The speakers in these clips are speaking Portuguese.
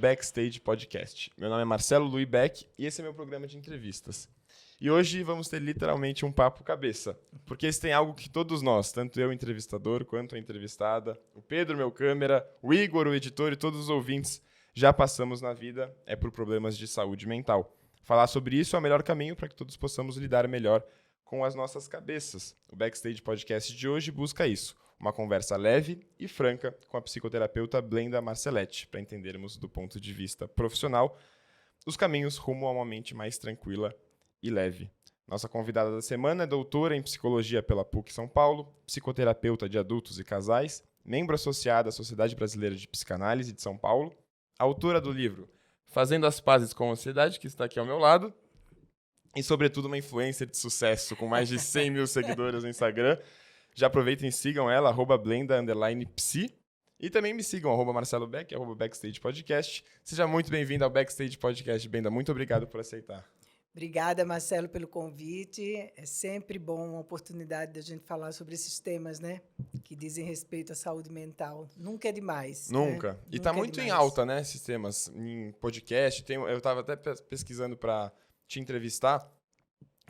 Backstage Podcast. Meu nome é Marcelo Luiz Beck e esse é meu programa de entrevistas. E hoje vamos ter literalmente um papo cabeça, porque esse tem algo que todos nós, tanto eu, entrevistador, quanto a entrevistada, o Pedro, meu câmera, o Igor, o editor e todos os ouvintes já passamos na vida, é por problemas de saúde mental. Falar sobre isso é o melhor caminho para que todos possamos lidar melhor com as nossas cabeças. O Backstage Podcast de hoje busca isso, uma conversa leve e franca com a psicoterapeuta Blenda Marceletti, para entendermos do ponto de vista profissional os caminhos rumo a uma mente mais tranquila e leve. Nossa convidada da semana é doutora em psicologia pela PUC São Paulo, psicoterapeuta de adultos e casais, membro associada à Sociedade Brasileira de Psicanálise de São Paulo, autora do livro Fazendo as Pazes com a Ansiedade, que está aqui ao meu lado, e, sobretudo, uma influencer de sucesso, com mais de 100 mil seguidores no Instagram. Já aproveitem e sigam ela, @blenda_psi. E também me sigam, @Marcelo Beck, @Backstage Podcast. Seja muito bem-vindo ao Backstage Podcast, Blenda. Muito obrigado por aceitar. Obrigada, Marcelo, pelo convite. É sempre bom uma oportunidade da gente falar sobre esses temas, né? Que dizem respeito à saúde mental. Nunca é demais. Nunca. Né? E Nunca tá é muito em demais. alta, né, esses temas, em podcast. Eu estava até pesquisando para te entrevistar.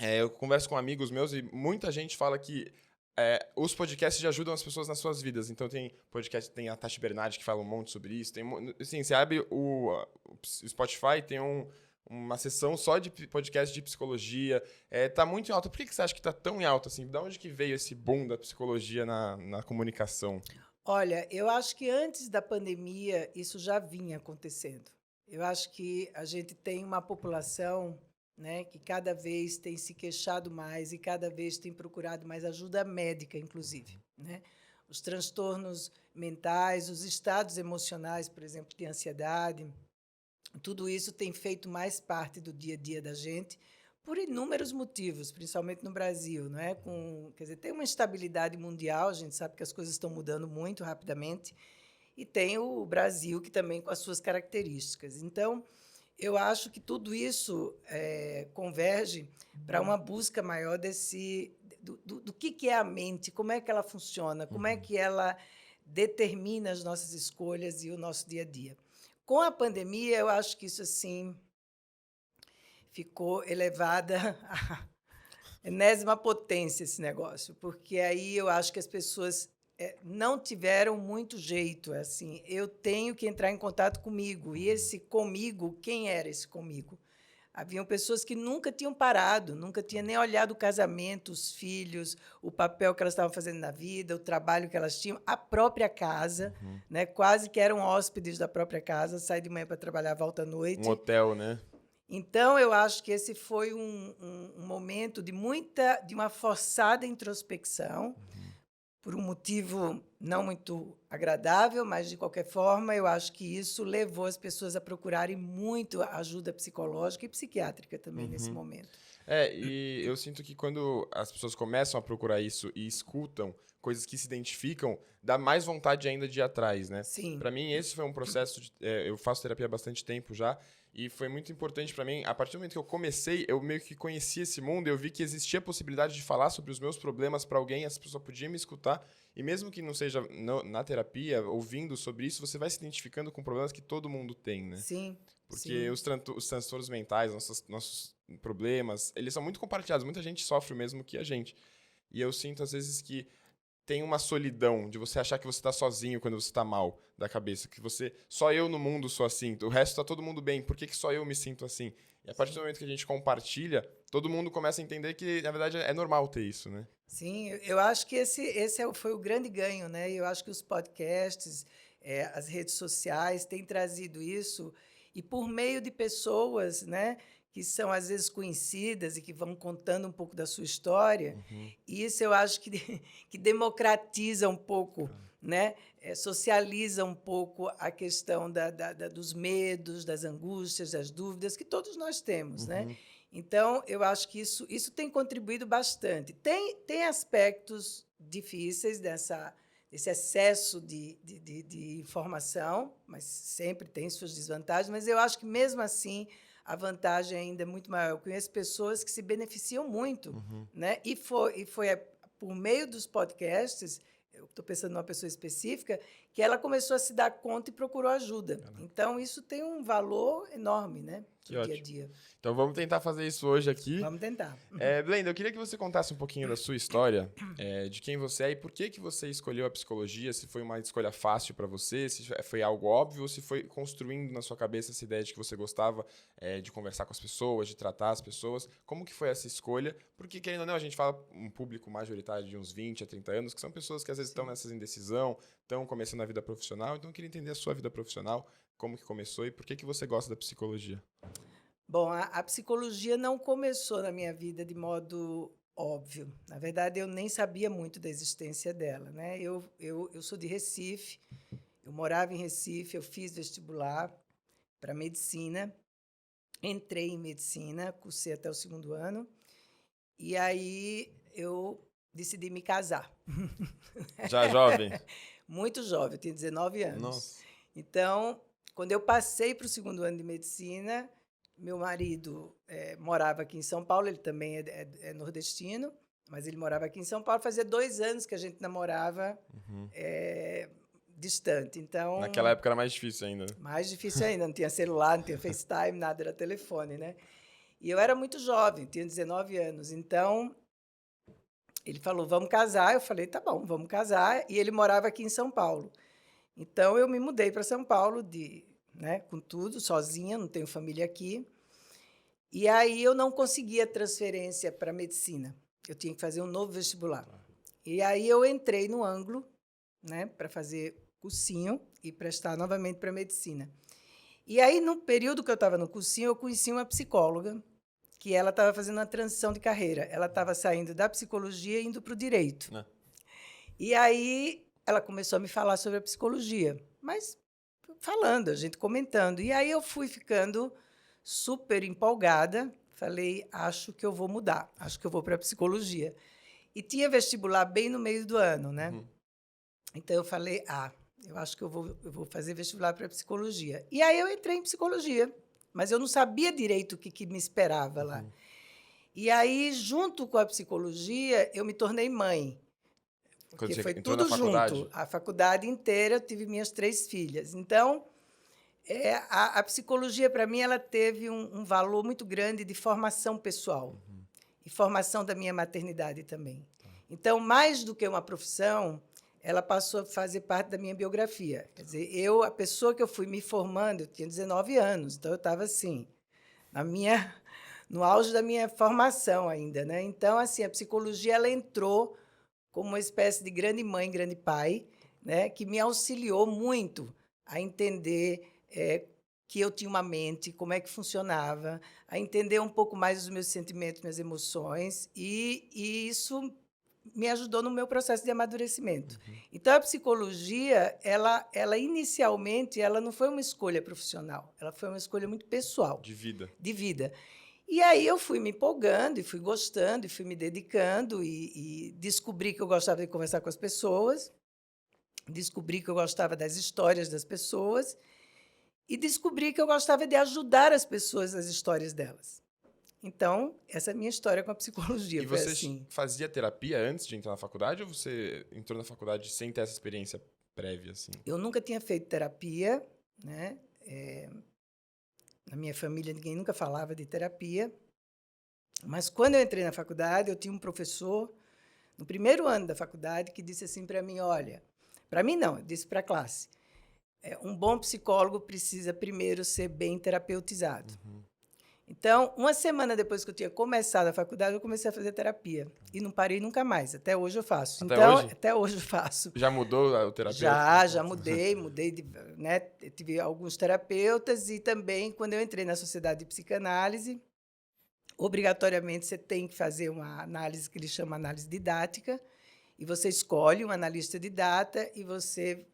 Eu converso com amigos meus e muita gente fala que os podcasts já ajudam as pessoas nas suas vidas. Então tem podcast, tem a Tati Bernardi que fala um monte sobre isso. Assim, você abre o Spotify, tem uma sessão só de podcast de psicologia. Tá muito em alta. Por que você acha que tá tão em alta assim? De onde que veio esse boom da psicologia na comunicação? Olha, eu acho que antes da pandemia isso já vinha acontecendo. Eu acho que a gente tem uma população, né, que cada vez tem se queixado mais e cada vez tem procurado mais ajuda médica, inclusive, né? Os transtornos mentais, os estados emocionais, por exemplo, de ansiedade, tudo isso tem feito mais parte do dia a dia da gente por inúmeros motivos, principalmente no Brasil, não é? Quer dizer, tem uma instabilidade mundial, a gente sabe que as coisas estão mudando muito rapidamente, e tem o Brasil que também com as suas características. Então, eu acho que tudo isso converge para uma busca maior do que é a mente, como é que ela funciona, como é que ela determina as nossas escolhas e o nosso dia a dia. Com a pandemia, eu acho que isso assim ficou elevada à enésima potência, esse negócio, porque aí eu acho que as pessoas não tiveram muito jeito. Assim, eu tenho que entrar em contato comigo. E esse comigo, quem era esse comigo? Haviam pessoas que nunca tinham parado, nunca tinham nem olhado o casamento, os filhos, o papel que elas estavam fazendo na vida, o trabalho que elas tinham, a própria casa, né? Quase que eram hóspedes da própria casa, sai de manhã para trabalhar, volta à noite. Um hotel, né? Então, eu acho que esse foi um momento de uma forçada introspecção, por um motivo não muito agradável, mas, de qualquer forma, eu acho que isso levou as pessoas a procurarem muito ajuda psicológica e psiquiátrica também nesse momento. E eu sinto que quando as pessoas começam a procurar isso e escutam coisas que se identificam, dá mais vontade ainda de ir atrás, né? Sim. Para mim, esse foi um processo eu faço terapia há bastante tempo já, e foi muito importante para mim. A partir do momento que eu comecei, eu meio que conheci esse mundo, eu vi que existia a possibilidade de falar sobre os meus problemas para alguém, essa pessoa podia me escutar, e mesmo que não seja na terapia, ouvindo sobre isso, você vai se identificando com problemas que todo mundo tem, né? Sim. Porque os transtornos mentais, nossos problemas, eles são muito compartilhados. Muita gente sofre o mesmo que a gente. E eu sinto, às vezes, que tem uma solidão de você achar que você está sozinho quando você está mal da cabeça. Que só eu no mundo sou assim. O resto está todo mundo bem. Por que só eu me sinto assim? E a partir do momento que a gente compartilha, todo mundo começa a entender que, na verdade, é normal ter isso, né? Sim, eu acho que foi o grande ganho, né? Eu acho que os podcasts, as redes sociais têm trazido isso, e por meio de pessoas, né, que são às vezes conhecidas e que vão contando um pouco da sua história, e isso eu acho que, que democratiza um pouco, né? Socializa um pouco a questão dos medos, das angústias, das dúvidas que todos nós temos, né? Então, eu acho que isso tem contribuído bastante. Tem aspectos difíceis desse excesso de informação, mas sempre tem suas desvantagens, mas eu acho que, mesmo assim, a vantagem ainda é muito maior. Eu conheço pessoas que se beneficiam muito, né? E foi por meio dos podcasts, eu estou pensando numa pessoa específica, que ela começou a se dar conta e procurou ajuda. Então, isso tem um valor enorme, né? Que No dia a ótimo. dia. Então vamos tentar fazer isso hoje aqui. Vamos tentar. Blenda, eu queria que você contasse um pouquinho da sua história, de quem você é e por que você escolheu a psicologia, se foi uma escolha fácil para você, se foi algo óbvio ou se foi construindo na sua cabeça essa ideia de que você gostava de conversar com as pessoas, de tratar as pessoas. Como que foi essa escolha? Porque, querendo ou não, a gente fala um público majoritário de uns 20 a 30 anos, que são pessoas que às vezes estão nessa indecisão, estão começando a vida profissional. Então eu queria entender a sua vida profissional, como que começou e por que você gosta da psicologia. Bom, a psicologia não começou na minha vida de modo óbvio. Na verdade, eu nem sabia muito da existência dela, né? Eu sou de Recife, eu morava em Recife, eu fiz vestibular para medicina, entrei em medicina, cursei até o 2º ano, e aí eu decidi me casar. Já jovem? Muito jovem, eu tinha 19 anos. Nossa. Então, quando eu passei para o 2º ano de medicina, meu marido morava aqui em São Paulo, ele também é nordestino, mas ele morava aqui em São Paulo. Fazia 2 anos que a gente namorava distante. Então, Naquela época era mais difícil ainda. mais difícil ainda, não tinha celular, não tinha FaceTime, nada, era telefone, né? E eu era muito jovem, tinha 19 anos. Então, ele falou, vamos casar. Eu falei, tá bom, vamos casar. E ele morava aqui em São Paulo. Então, eu me mudei para São Paulo, com tudo, sozinha, não tenho família aqui. E aí eu não conseguia transferência para medicina. Eu tinha que fazer um novo vestibular. E aí eu entrei no Anglo, para fazer cursinho e prestar novamente para medicina. E aí, no período que eu estava no cursinho, eu conheci uma psicóloga, que ela estava fazendo uma transição de carreira. Ela estava saindo da psicologia e indo para o direito. E aí ela começou a me falar sobre a psicologia, mas falando, a gente comentando. E aí eu fui ficando super empolgada. Falei, acho que eu vou mudar, acho que eu vou para a psicologia. E tinha vestibular bem no meio do ano, né? Então eu falei, eu acho que eu vou fazer vestibular para psicologia. E aí eu entrei em psicologia, mas eu não sabia direito o que me esperava lá. E aí, junto com a psicologia, eu me tornei mãe. Porque foi tudo junto. A faculdade inteira, eu tive minhas 3 filhas. Então, a psicologia, para mim, ela teve um valor muito grande de formação pessoal. E formação da minha maternidade também. Então, mais do que uma profissão, ela passou a fazer parte da minha biografia. Quer dizer, a pessoa que eu fui me formando, eu tinha 19 anos, então eu estava assim, no auge da minha formação ainda, né? Então, assim, a psicologia ela entrou como uma espécie de grande mãe, grande pai, né, que me auxiliou muito a entender que eu tinha uma mente, como é que funcionava, a entender um pouco mais os meus sentimentos, minhas emoções, e isso me ajudou no meu processo de amadurecimento. Então, a psicologia, ela inicialmente, ela não foi uma escolha profissional, ela foi uma escolha muito pessoal. De vida. De vida. E aí eu fui me empolgando, e fui gostando, e fui me dedicando, e descobri que eu gostava de conversar com as pessoas, descobri que eu gostava das histórias das pessoas, e descobri que eu gostava de ajudar as pessoas nas histórias delas. Então, essa é a minha história com a psicologia. E foi você assim. fazia terapia antes de entrar na faculdade ou você entrou na faculdade sem ter essa experiência prévia? Assim? Eu nunca tinha feito terapia, né? Na minha família, ninguém nunca falava de terapia. Mas, quando eu entrei na faculdade, eu tinha um professor, no primeiro ano da faculdade, que disse assim para mim, olha, para mim não, eu disse para a classe, um bom psicólogo precisa primeiro ser bem terapeutizado. Então, uma semana depois que eu tinha começado a faculdade, eu comecei a fazer terapia. E não parei nunca mais. Até hoje eu faço. Até hoje eu faço. Já mudou o terapeuta? Já mudei, né? Tive alguns terapeutas e também, quando eu entrei na Sociedade de Psicanálise, obrigatoriamente você tem que fazer uma análise que eles chamam de análise didática, e você escolhe um analista didata e você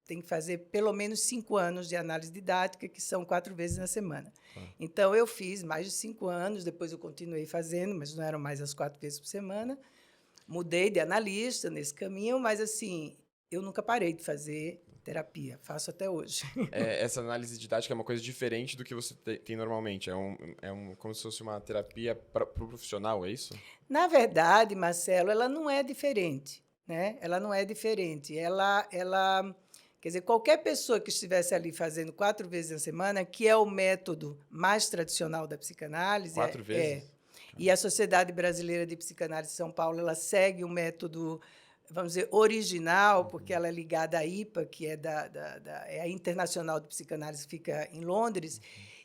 tem que fazer pelo menos 5 anos de análise didática, que são 4 vezes na semana. Então, eu fiz mais de 5 anos, depois eu continuei fazendo, mas não eram mais as 4 vezes por semana. Mudei de analista nesse caminho, mas, assim, eu nunca parei de fazer terapia, faço até hoje. Essa análise didática é uma coisa diferente do que você tem normalmente, como se fosse uma terapia para o profissional, é isso? Na verdade, Marcelo, ela não é diferente, né? Ela não é diferente. Ela Quer dizer, qualquer pessoa que estivesse ali fazendo 4 vezes na semana, que é o método mais tradicional da psicanálise. 4 vezes? E a Sociedade Brasileira de Psicanálise de São Paulo, ela segue um método, vamos dizer, original, porque ela é ligada à IPA, que é é a Internacional de Psicanálise, que fica em Londres,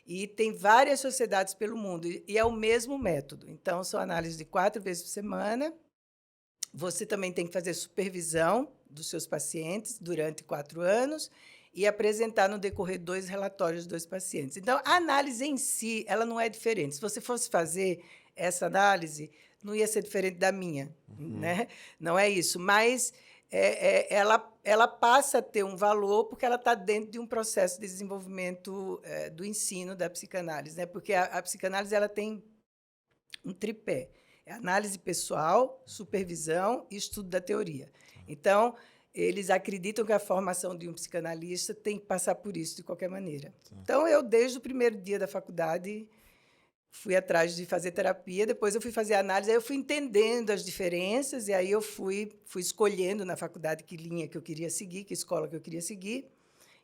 e tem várias sociedades pelo mundo, e é o mesmo método. Então, são análises de 4 vezes por semana. Você também tem que fazer supervisão dos seus pacientes durante 4 anos e apresentar no decorrer 2 relatórios dos 2 pacientes. Então, a análise em si, ela não é diferente. Se você fosse fazer essa análise, não ia ser diferente da minha, né? Não é isso. Mas ela passa a ter um valor porque ela está dentro de um processo de desenvolvimento do ensino da psicanálise, né? Porque a psicanálise ela tem um tripé. É análise pessoal, supervisão e estudo da teoria. Então, eles acreditam que a formação de um psicanalista tem que passar por isso de qualquer maneira. Então, eu, desde o primeiro dia da faculdade, fui atrás de fazer terapia, depois eu fui fazer análise, aí eu fui entendendo as diferenças, e aí eu fui escolhendo na faculdade que linha que eu queria seguir, que escola que eu queria seguir,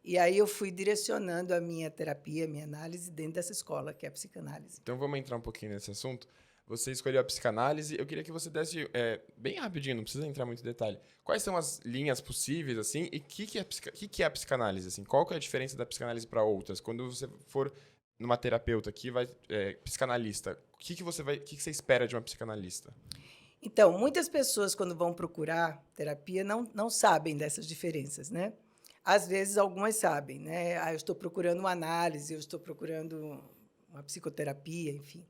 e aí eu fui direcionando a minha terapia, a minha análise dentro dessa escola, que é a psicanálise. Então, vamos entrar um pouquinho nesse assunto. Você escolheu a psicanálise. Eu queria que você desse, bem rapidinho, não precisa entrar muito em detalhe. Quais são as linhas possíveis, assim, e o que é a psicanálise? Assim? Qual que é a diferença da psicanálise para outras? Quando você for numa terapeuta aqui, psicanalista, o que você espera de uma psicanalista? Então, muitas pessoas, quando vão procurar terapia, não sabem dessas diferenças, né? Às vezes, algumas sabem, né? Eu estou procurando uma análise, eu estou procurando uma psicoterapia, enfim.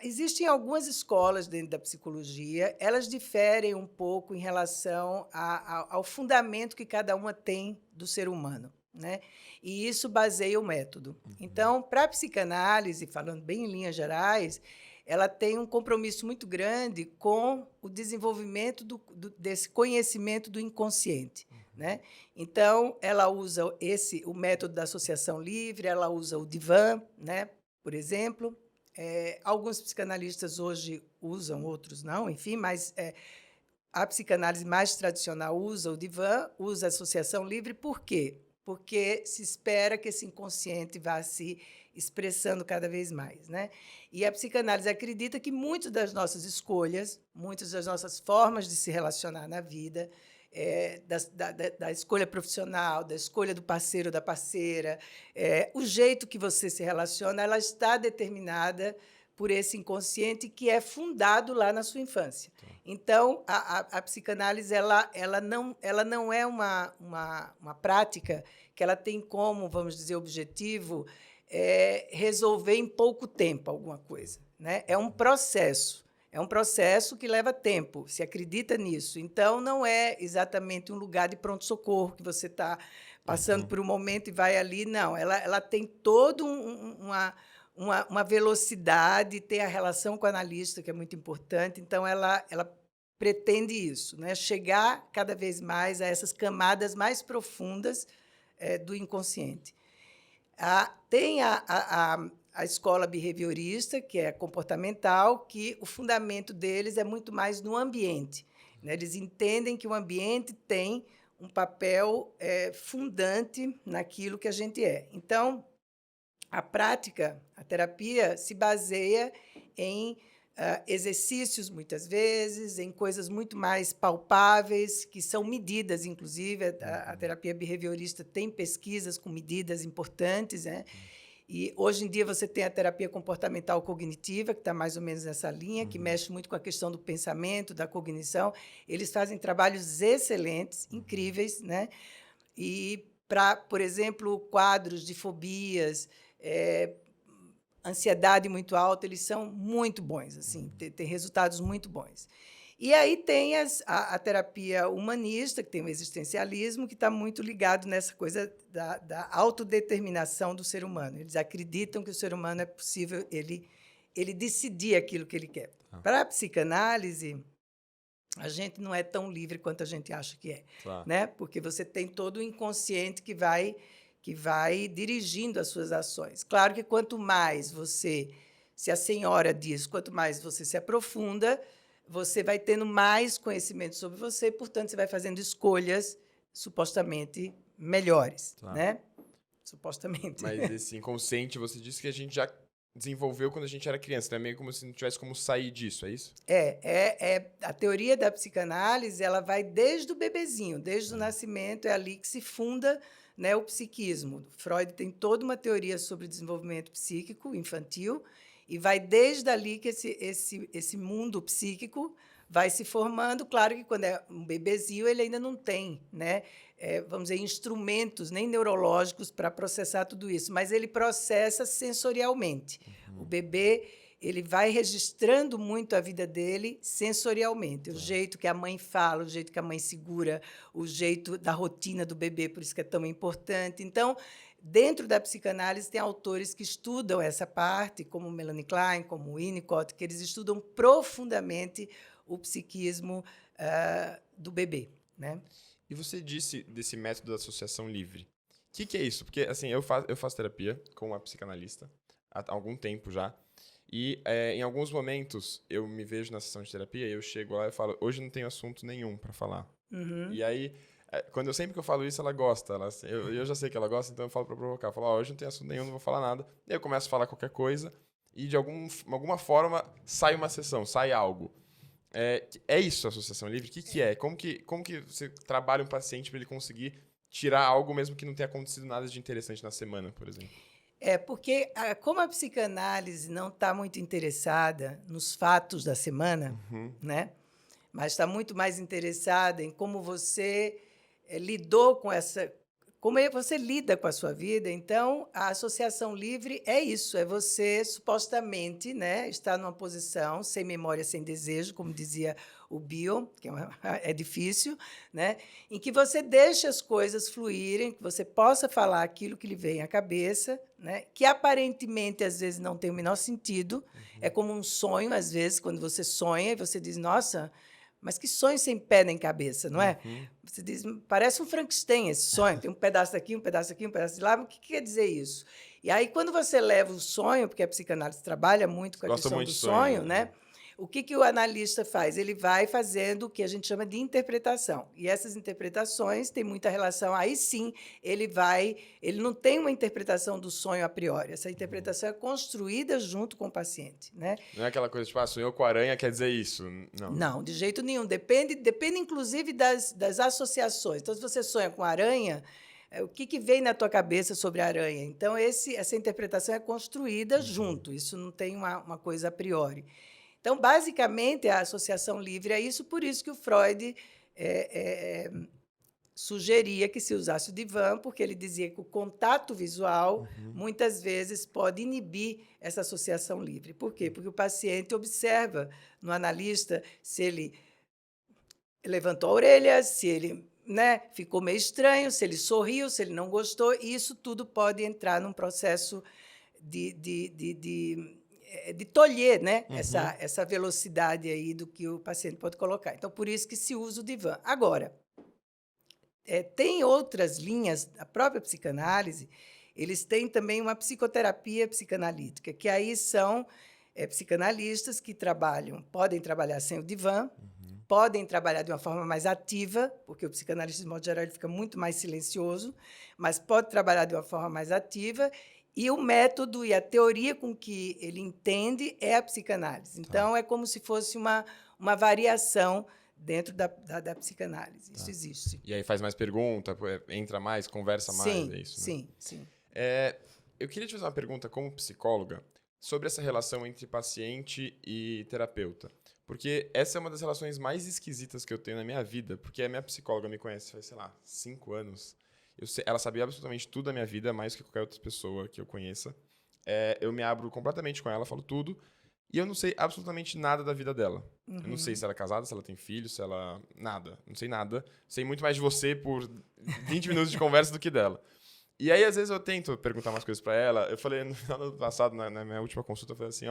Existem algumas escolas dentro da psicologia, elas diferem um pouco em relação ao fundamento que cada uma tem do ser humano, né? E isso baseia o método. Então, para a psicanálise, falando bem em linhas gerais, ela tem um compromisso muito grande com o desenvolvimento desse conhecimento do inconsciente, né? Então, ela usa o método da associação livre, ela usa o divã, né? Por exemplo. Alguns psicanalistas hoje usam, outros não, enfim, mas a psicanálise mais tradicional usa o divã, usa a associação livre. Por quê? Porque se espera que esse inconsciente vá se expressando cada vez mais, né? E a psicanálise acredita que muitas das nossas escolhas, muitas das nossas formas de se relacionar na vida, da escolha profissional, da escolha do parceiro ou da parceira, o jeito que você se relaciona, ela está determinada por esse inconsciente que é fundado lá na sua infância. Então, a psicanálise ela não é uma prática que ela tem como, vamos dizer, objetivo resolver em pouco tempo alguma coisa, né? É um processo. É um processo que leva tempo, se acredita nisso. Então, não é exatamente um lugar de pronto-socorro que você está passando por um momento e vai ali. Não, ela tem toda uma velocidade, tem a relação com o analista, que é muito importante. Então, ela pretende isso, né? Chegar cada vez mais a essas camadas mais profundas do inconsciente. Tem a escola behaviorista, que é comportamental, que o fundamento deles é muito mais no ambiente, né? Eles entendem que o ambiente tem um papel fundante naquilo que a gente é. Então, a prática, a terapia, se baseia em exercícios, muitas vezes, em coisas muito mais palpáveis, que são medidas, inclusive. A terapia behaviorista tem pesquisas com medidas importantes, né? E, hoje em dia, você tem a terapia comportamental cognitiva, que está mais ou menos nessa linha, que mexe muito com a questão do pensamento, da cognição. Eles fazem trabalhos excelentes, incríveis, né? E, para, por exemplo, quadros de fobias, ansiedade muito alta, eles são muito bons, assim, tem resultados muito bons. E aí tem a terapia humanista, que tem o existencialismo, que está muito ligado nessa coisa da autodeterminação do ser humano. Eles acreditam que o ser humano é possível ele decidir aquilo que ele quer. Para a psicanálise, a gente não é tão livre quanto a gente acha que é, Claro. né? Porque você tem todo o inconsciente que vai dirigindo as suas ações. Claro que quanto mais você se assenhora disso, quanto mais você se aprofunda, você vai tendo mais conhecimento sobre você, e, portanto, você vai fazendo escolhas supostamente melhores, Tá. né? Supostamente. Mas esse inconsciente, você disse que a gente já desenvolveu quando a gente era criança. Então é meio como se não tivesse como sair disso, é isso? A teoria da psicanálise, ela vai desde o bebezinho, desde o nascimento, é ali que se funda, né, o psiquismo. Freud tem toda uma teoria sobre o desenvolvimento psíquico infantil e vai desde ali que esse mundo psíquico vai se formando. Claro que quando é um bebezinho, ele ainda não tem, né, vamos dizer, instrumentos nem neurológicos para processar tudo isso, mas ele processa sensorialmente. O bebê, ele vai registrando muito a vida dele sensorialmente. O jeito que a mãe fala, o jeito que a mãe segura, o jeito da rotina do bebê, por isso que é tão importante. Então, dentro da psicanálise, tem autores que estudam essa parte, como Melanie Klein, como Winnicott, que eles estudam profundamente o psiquismo do bebê, né? E você disse desse método da associação livre. O que é isso? Porque, assim, eu faço terapia com uma psicanalista há algum tempo já. E, em alguns momentos, eu me vejo na sessão de terapia e eu chego lá e falo, hoje não tenho assunto nenhum para falar. E aí, sempre que eu falo isso, ela gosta. Eu já sei que ela gosta, então eu falo para provocar. Eu falo, hoje não tenho assunto nenhum, não vou falar nada. E aí eu começo a falar qualquer coisa e, de alguma forma, sai uma sessão, sai algo. É isso a associação livre? O que é? Como que você trabalha um paciente para ele conseguir tirar algo mesmo que não tenha acontecido nada de interessante na semana, por exemplo? Porque, como a psicanálise não está muito interessada nos fatos da semana, né? Mas está muito mais interessada em como você lidou com como você lida com a sua vida. Então, a associação livre é isso, é você supostamente, né, estar numa posição sem memória, sem desejo, como dizia o Bion, que é difícil, né, em que você deixa as coisas fluírem, que você possa falar aquilo que lhe vem à cabeça, né, que aparentemente às vezes não tem o menor sentido, é como um sonho, às vezes, quando você sonha e você diz, nossa, mas que sonho sem pé nem cabeça, não é? Você diz, parece um Frankenstein esse sonho, tem um pedaço daqui, um pedaço aqui, um pedaço de lá, mas o que quer dizer isso? E aí, quando você leva o sonho, porque a psicanálise trabalha muito com a questão do sonho, né? O que o analista faz? Ele vai fazendo o que a gente chama de interpretação. E essas interpretações têm muita relação. Aí sim, ele não tem uma interpretação do sonho a priori. Essa interpretação é construída junto com o paciente, né? Não é aquela coisa tipo, sonhou com aranha, quer dizer isso. Não. Não, de jeito nenhum. Depende inclusive, das associações. Então, se você sonha com aranha, o que vem na tua cabeça sobre a aranha? Então, essa interpretação é construída junto. Isso não tem uma coisa a priori. Então, basicamente, a associação livre é isso, por isso que o Freud sugeria que se usasse o divã, porque ele dizia que o contato visual, muitas vezes, pode inibir essa associação livre. Por quê? Porque o paciente observa no analista se ele levantou a orelha, se ele, né, ficou meio estranho, se ele sorriu, se ele não gostou, e isso tudo pode entrar num processo de tolher, né, essa velocidade aí do que o paciente pode colocar. Então, por isso que se usa o divã. Agora, tem outras linhas, a própria psicanálise, eles têm também uma psicoterapia psicanalítica, que aí são psicanalistas que podem trabalhar sem o divã, podem trabalhar de uma forma mais ativa, porque o psicanalista, de modo geral, ele fica muito mais silencioso, mas pode trabalhar de uma forma mais ativa, e o método e a teoria com que ele entende é a psicanálise. Então, é como se fosse uma variação dentro da psicanálise. Isso existe. E aí faz mais pergunta, entra mais, conversa mais, é isso, né? Sim. Eu queria te fazer uma pergunta como psicóloga sobre essa relação entre paciente e terapeuta. Porque essa é uma das relações mais esquisitas que eu tenho na minha vida, porque a minha psicóloga me conhece faz, 5 anos. Ela sabia absolutamente tudo da minha vida, mais que qualquer outra pessoa que eu conheça. Eu me abro completamente com ela, falo tudo, e eu não sei absolutamente nada da vida dela. Eu não sei se ela é casada, se ela tem filho, se ela... Nada. Não sei nada. Sei muito mais de você por 20 minutos de conversa do que dela. E aí, às vezes, eu tento perguntar umas coisas pra ela. Eu falei no final do ano passado, na minha última consulta, eu falei assim,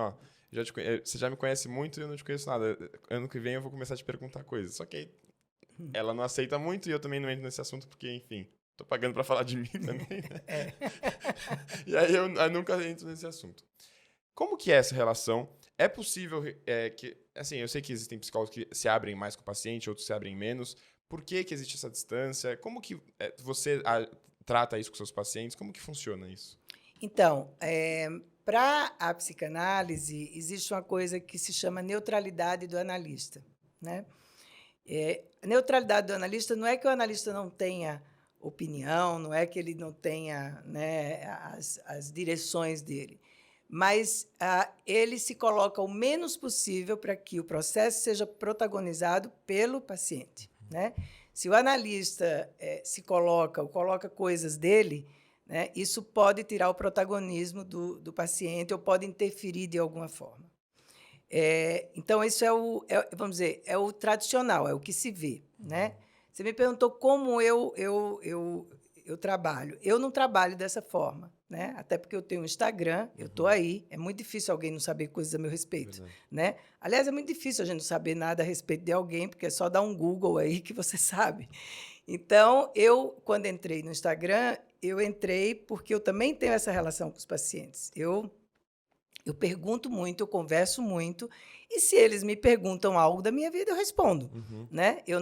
você já me conhece muito e eu não te conheço nada. Ano que vem eu vou começar a te perguntar coisas. Só que aí ela não aceita muito e eu também não entro nesse assunto porque, enfim, tô pagando pra falar de mim também, né? E aí eu nunca entro nesse assunto. Como que é essa relação? É possível que... Assim, eu sei que existem psicólogos que se abrem mais com o paciente, outros se abrem menos. Por que que existe essa distância? Como que você trata isso com seus pacientes? Como que funciona isso? Então, para a psicanálise, existe uma coisa que se chama neutralidade do analista, né? A neutralidade do analista não é que o analista não tenha opinião, não é que ele não tenha, né, as direções dele, mas ele se coloca o menos possível para que o processo seja protagonizado pelo paciente, né? Se o analista se coloca ou coloca coisas dele, né, isso pode tirar o protagonismo do paciente ou pode interferir de alguma forma. Então, isso vamos dizer, é o tradicional, é o que se vê, né? Você me perguntou como eu trabalho. Eu não trabalho dessa forma, né? Até porque eu tenho um Instagram, eu estou aí. É muito difícil alguém não saber coisas a meu respeito, Verdade. né? Aliás, é muito difícil a gente não saber nada a respeito de alguém, porque é só dar um Google aí que você sabe. Então, quando entrei no Instagram, eu entrei porque eu também tenho essa relação com os pacientes. Eu pergunto muito, eu converso muito, e se eles me perguntam algo da minha vida, eu respondo, né? Eu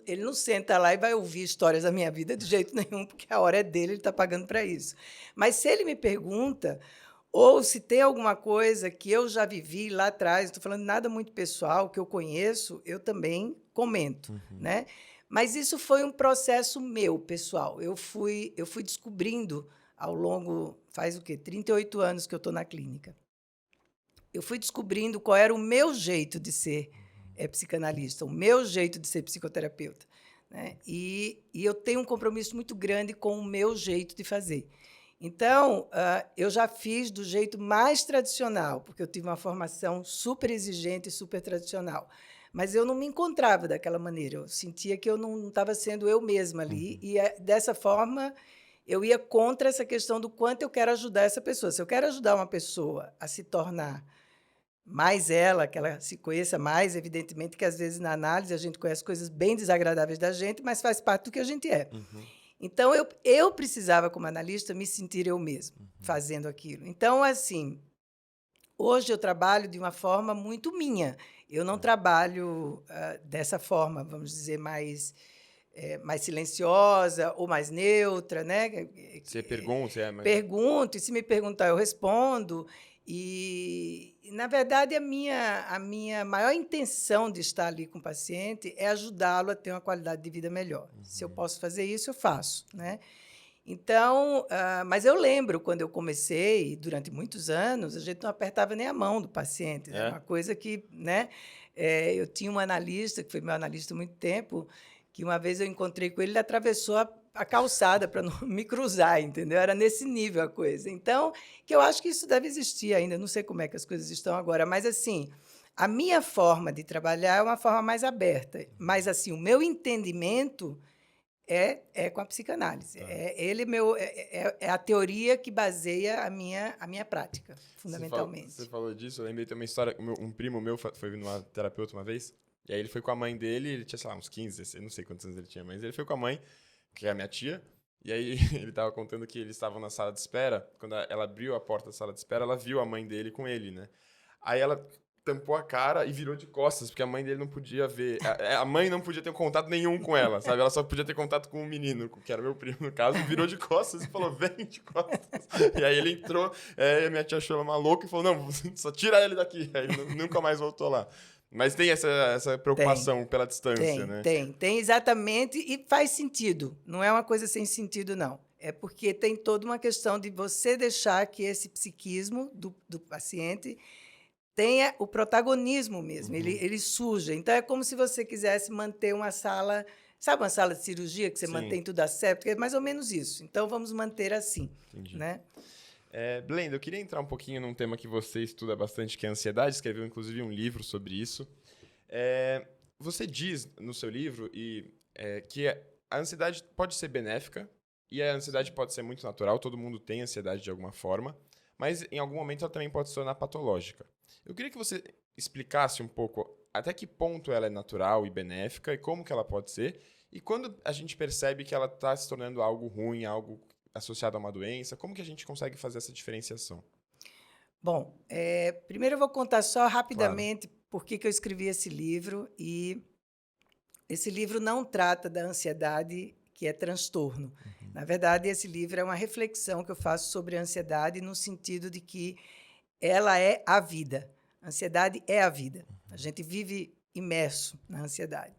ele não senta lá e vai ouvir histórias da minha vida de jeito nenhum, porque a hora é dele, ele está pagando para isso. Mas se ele me pergunta, ou se tem alguma coisa que eu já vivi lá atrás, estou falando nada muito pessoal, que eu conheço, eu também comento, né? Mas isso foi um processo meu, pessoal. Eu fui descobrindo ao longo, faz o quê? 38 anos que eu estou na clínica. Eu fui descobrindo qual era o meu jeito de ser psicanalista, o meu jeito de ser psicoterapeuta, né? E eu tenho um compromisso muito grande com o meu jeito de fazer. Então, eu já fiz do jeito mais tradicional, porque eu tive uma formação super exigente e super tradicional. Mas eu não me encontrava daquela maneira. Eu sentia que eu não estava sendo eu mesma ali. E, dessa forma, eu ia contra essa questão do quanto eu quero ajudar essa pessoa. Se eu quero ajudar uma pessoa a se tornar mais ela, que ela se conheça mais, evidentemente que às vezes na análise a gente conhece coisas bem desagradáveis da gente, mas faz parte do que a gente é. Então, eu precisava, como analista, me sentir eu mesma fazendo aquilo. Então, assim, hoje eu trabalho de uma forma muito minha. Eu não trabalho dessa forma, vamos dizer, mais silenciosa ou mais neutra, né? Você pergunta, mas... Pergunto, e se me perguntar, eu respondo. Na verdade, a minha maior intenção de estar ali com o paciente é ajudá-lo a ter uma qualidade de vida melhor. Se eu posso fazer isso, eu faço, né? Então, mas eu lembro quando eu comecei, durante muitos anos, a gente não apertava nem a mão do paciente. Era uma coisa que, né? Eu tinha um analista, que foi meu analista há muito tempo, que uma vez eu encontrei com ele, ele atravessou a calçada para não me cruzar, entendeu? Era nesse nível a coisa. Então, que eu acho que isso deve existir ainda, não sei como é que as coisas estão agora, mas assim, a minha forma de trabalhar é uma forma mais aberta, mas assim, o meu entendimento é com a psicanálise. É a teoria que baseia a minha prática, fundamentalmente. Você falou disso, eu lembrei também uma história, um primo meu foi numa terapeuta uma vez, e aí ele foi com a mãe dele, ele tinha, sei lá, uns 15, 16, não sei quantos anos ele tinha, mas ele foi com a mãe, que é a minha tia, e aí ele estava contando que eles estavam na sala de espera, quando ela abriu a porta da sala de espera, ela viu a mãe dele com ele, né? Aí ela tampou a cara e virou de costas, porque a mãe dele não podia ver. A mãe não podia ter contato nenhum com ela, sabe? Ela só podia ter contato com o menino, que era meu primo, no caso, virou de costas e falou, vem de costas. E aí ele entrou, e a minha tia achou ela maluca e falou, não, só tira ele daqui. Aí ele nunca mais voltou lá. Mas tem essa preocupação pela distância, né? Tem exatamente, e faz sentido. Não é uma coisa sem sentido, não. É porque tem toda uma questão de você deixar que esse psiquismo do paciente tenha o protagonismo mesmo, ele surja. Então, é como se você quisesse manter uma sala, sabe uma sala de cirurgia que você mantém tudo asséptico? É mais ou menos isso. Então, vamos manter assim. Entendi. Né? Blenda, eu queria entrar um pouquinho num tema que você estuda bastante, que é a ansiedade, escreveu inclusive um livro sobre isso. Você diz no seu livro que a ansiedade pode ser benéfica e a ansiedade pode ser muito natural, todo mundo tem ansiedade de alguma forma, mas em algum momento ela também pode se tornar patológica. Eu queria que você explicasse um pouco até que ponto ela é natural e benéfica e como que ela pode ser, e quando a gente percebe que ela está se tornando algo ruim, algo associado a uma doença, como que a gente consegue fazer essa diferenciação? Bom, primeiro eu vou contar só rapidamente por que eu escrevi esse livro e esse livro não trata da ansiedade, que é transtorno. Na verdade, esse livro é uma reflexão que eu faço sobre a ansiedade no sentido de que ela é a vida. A ansiedade é a vida. A gente vive imerso na ansiedade.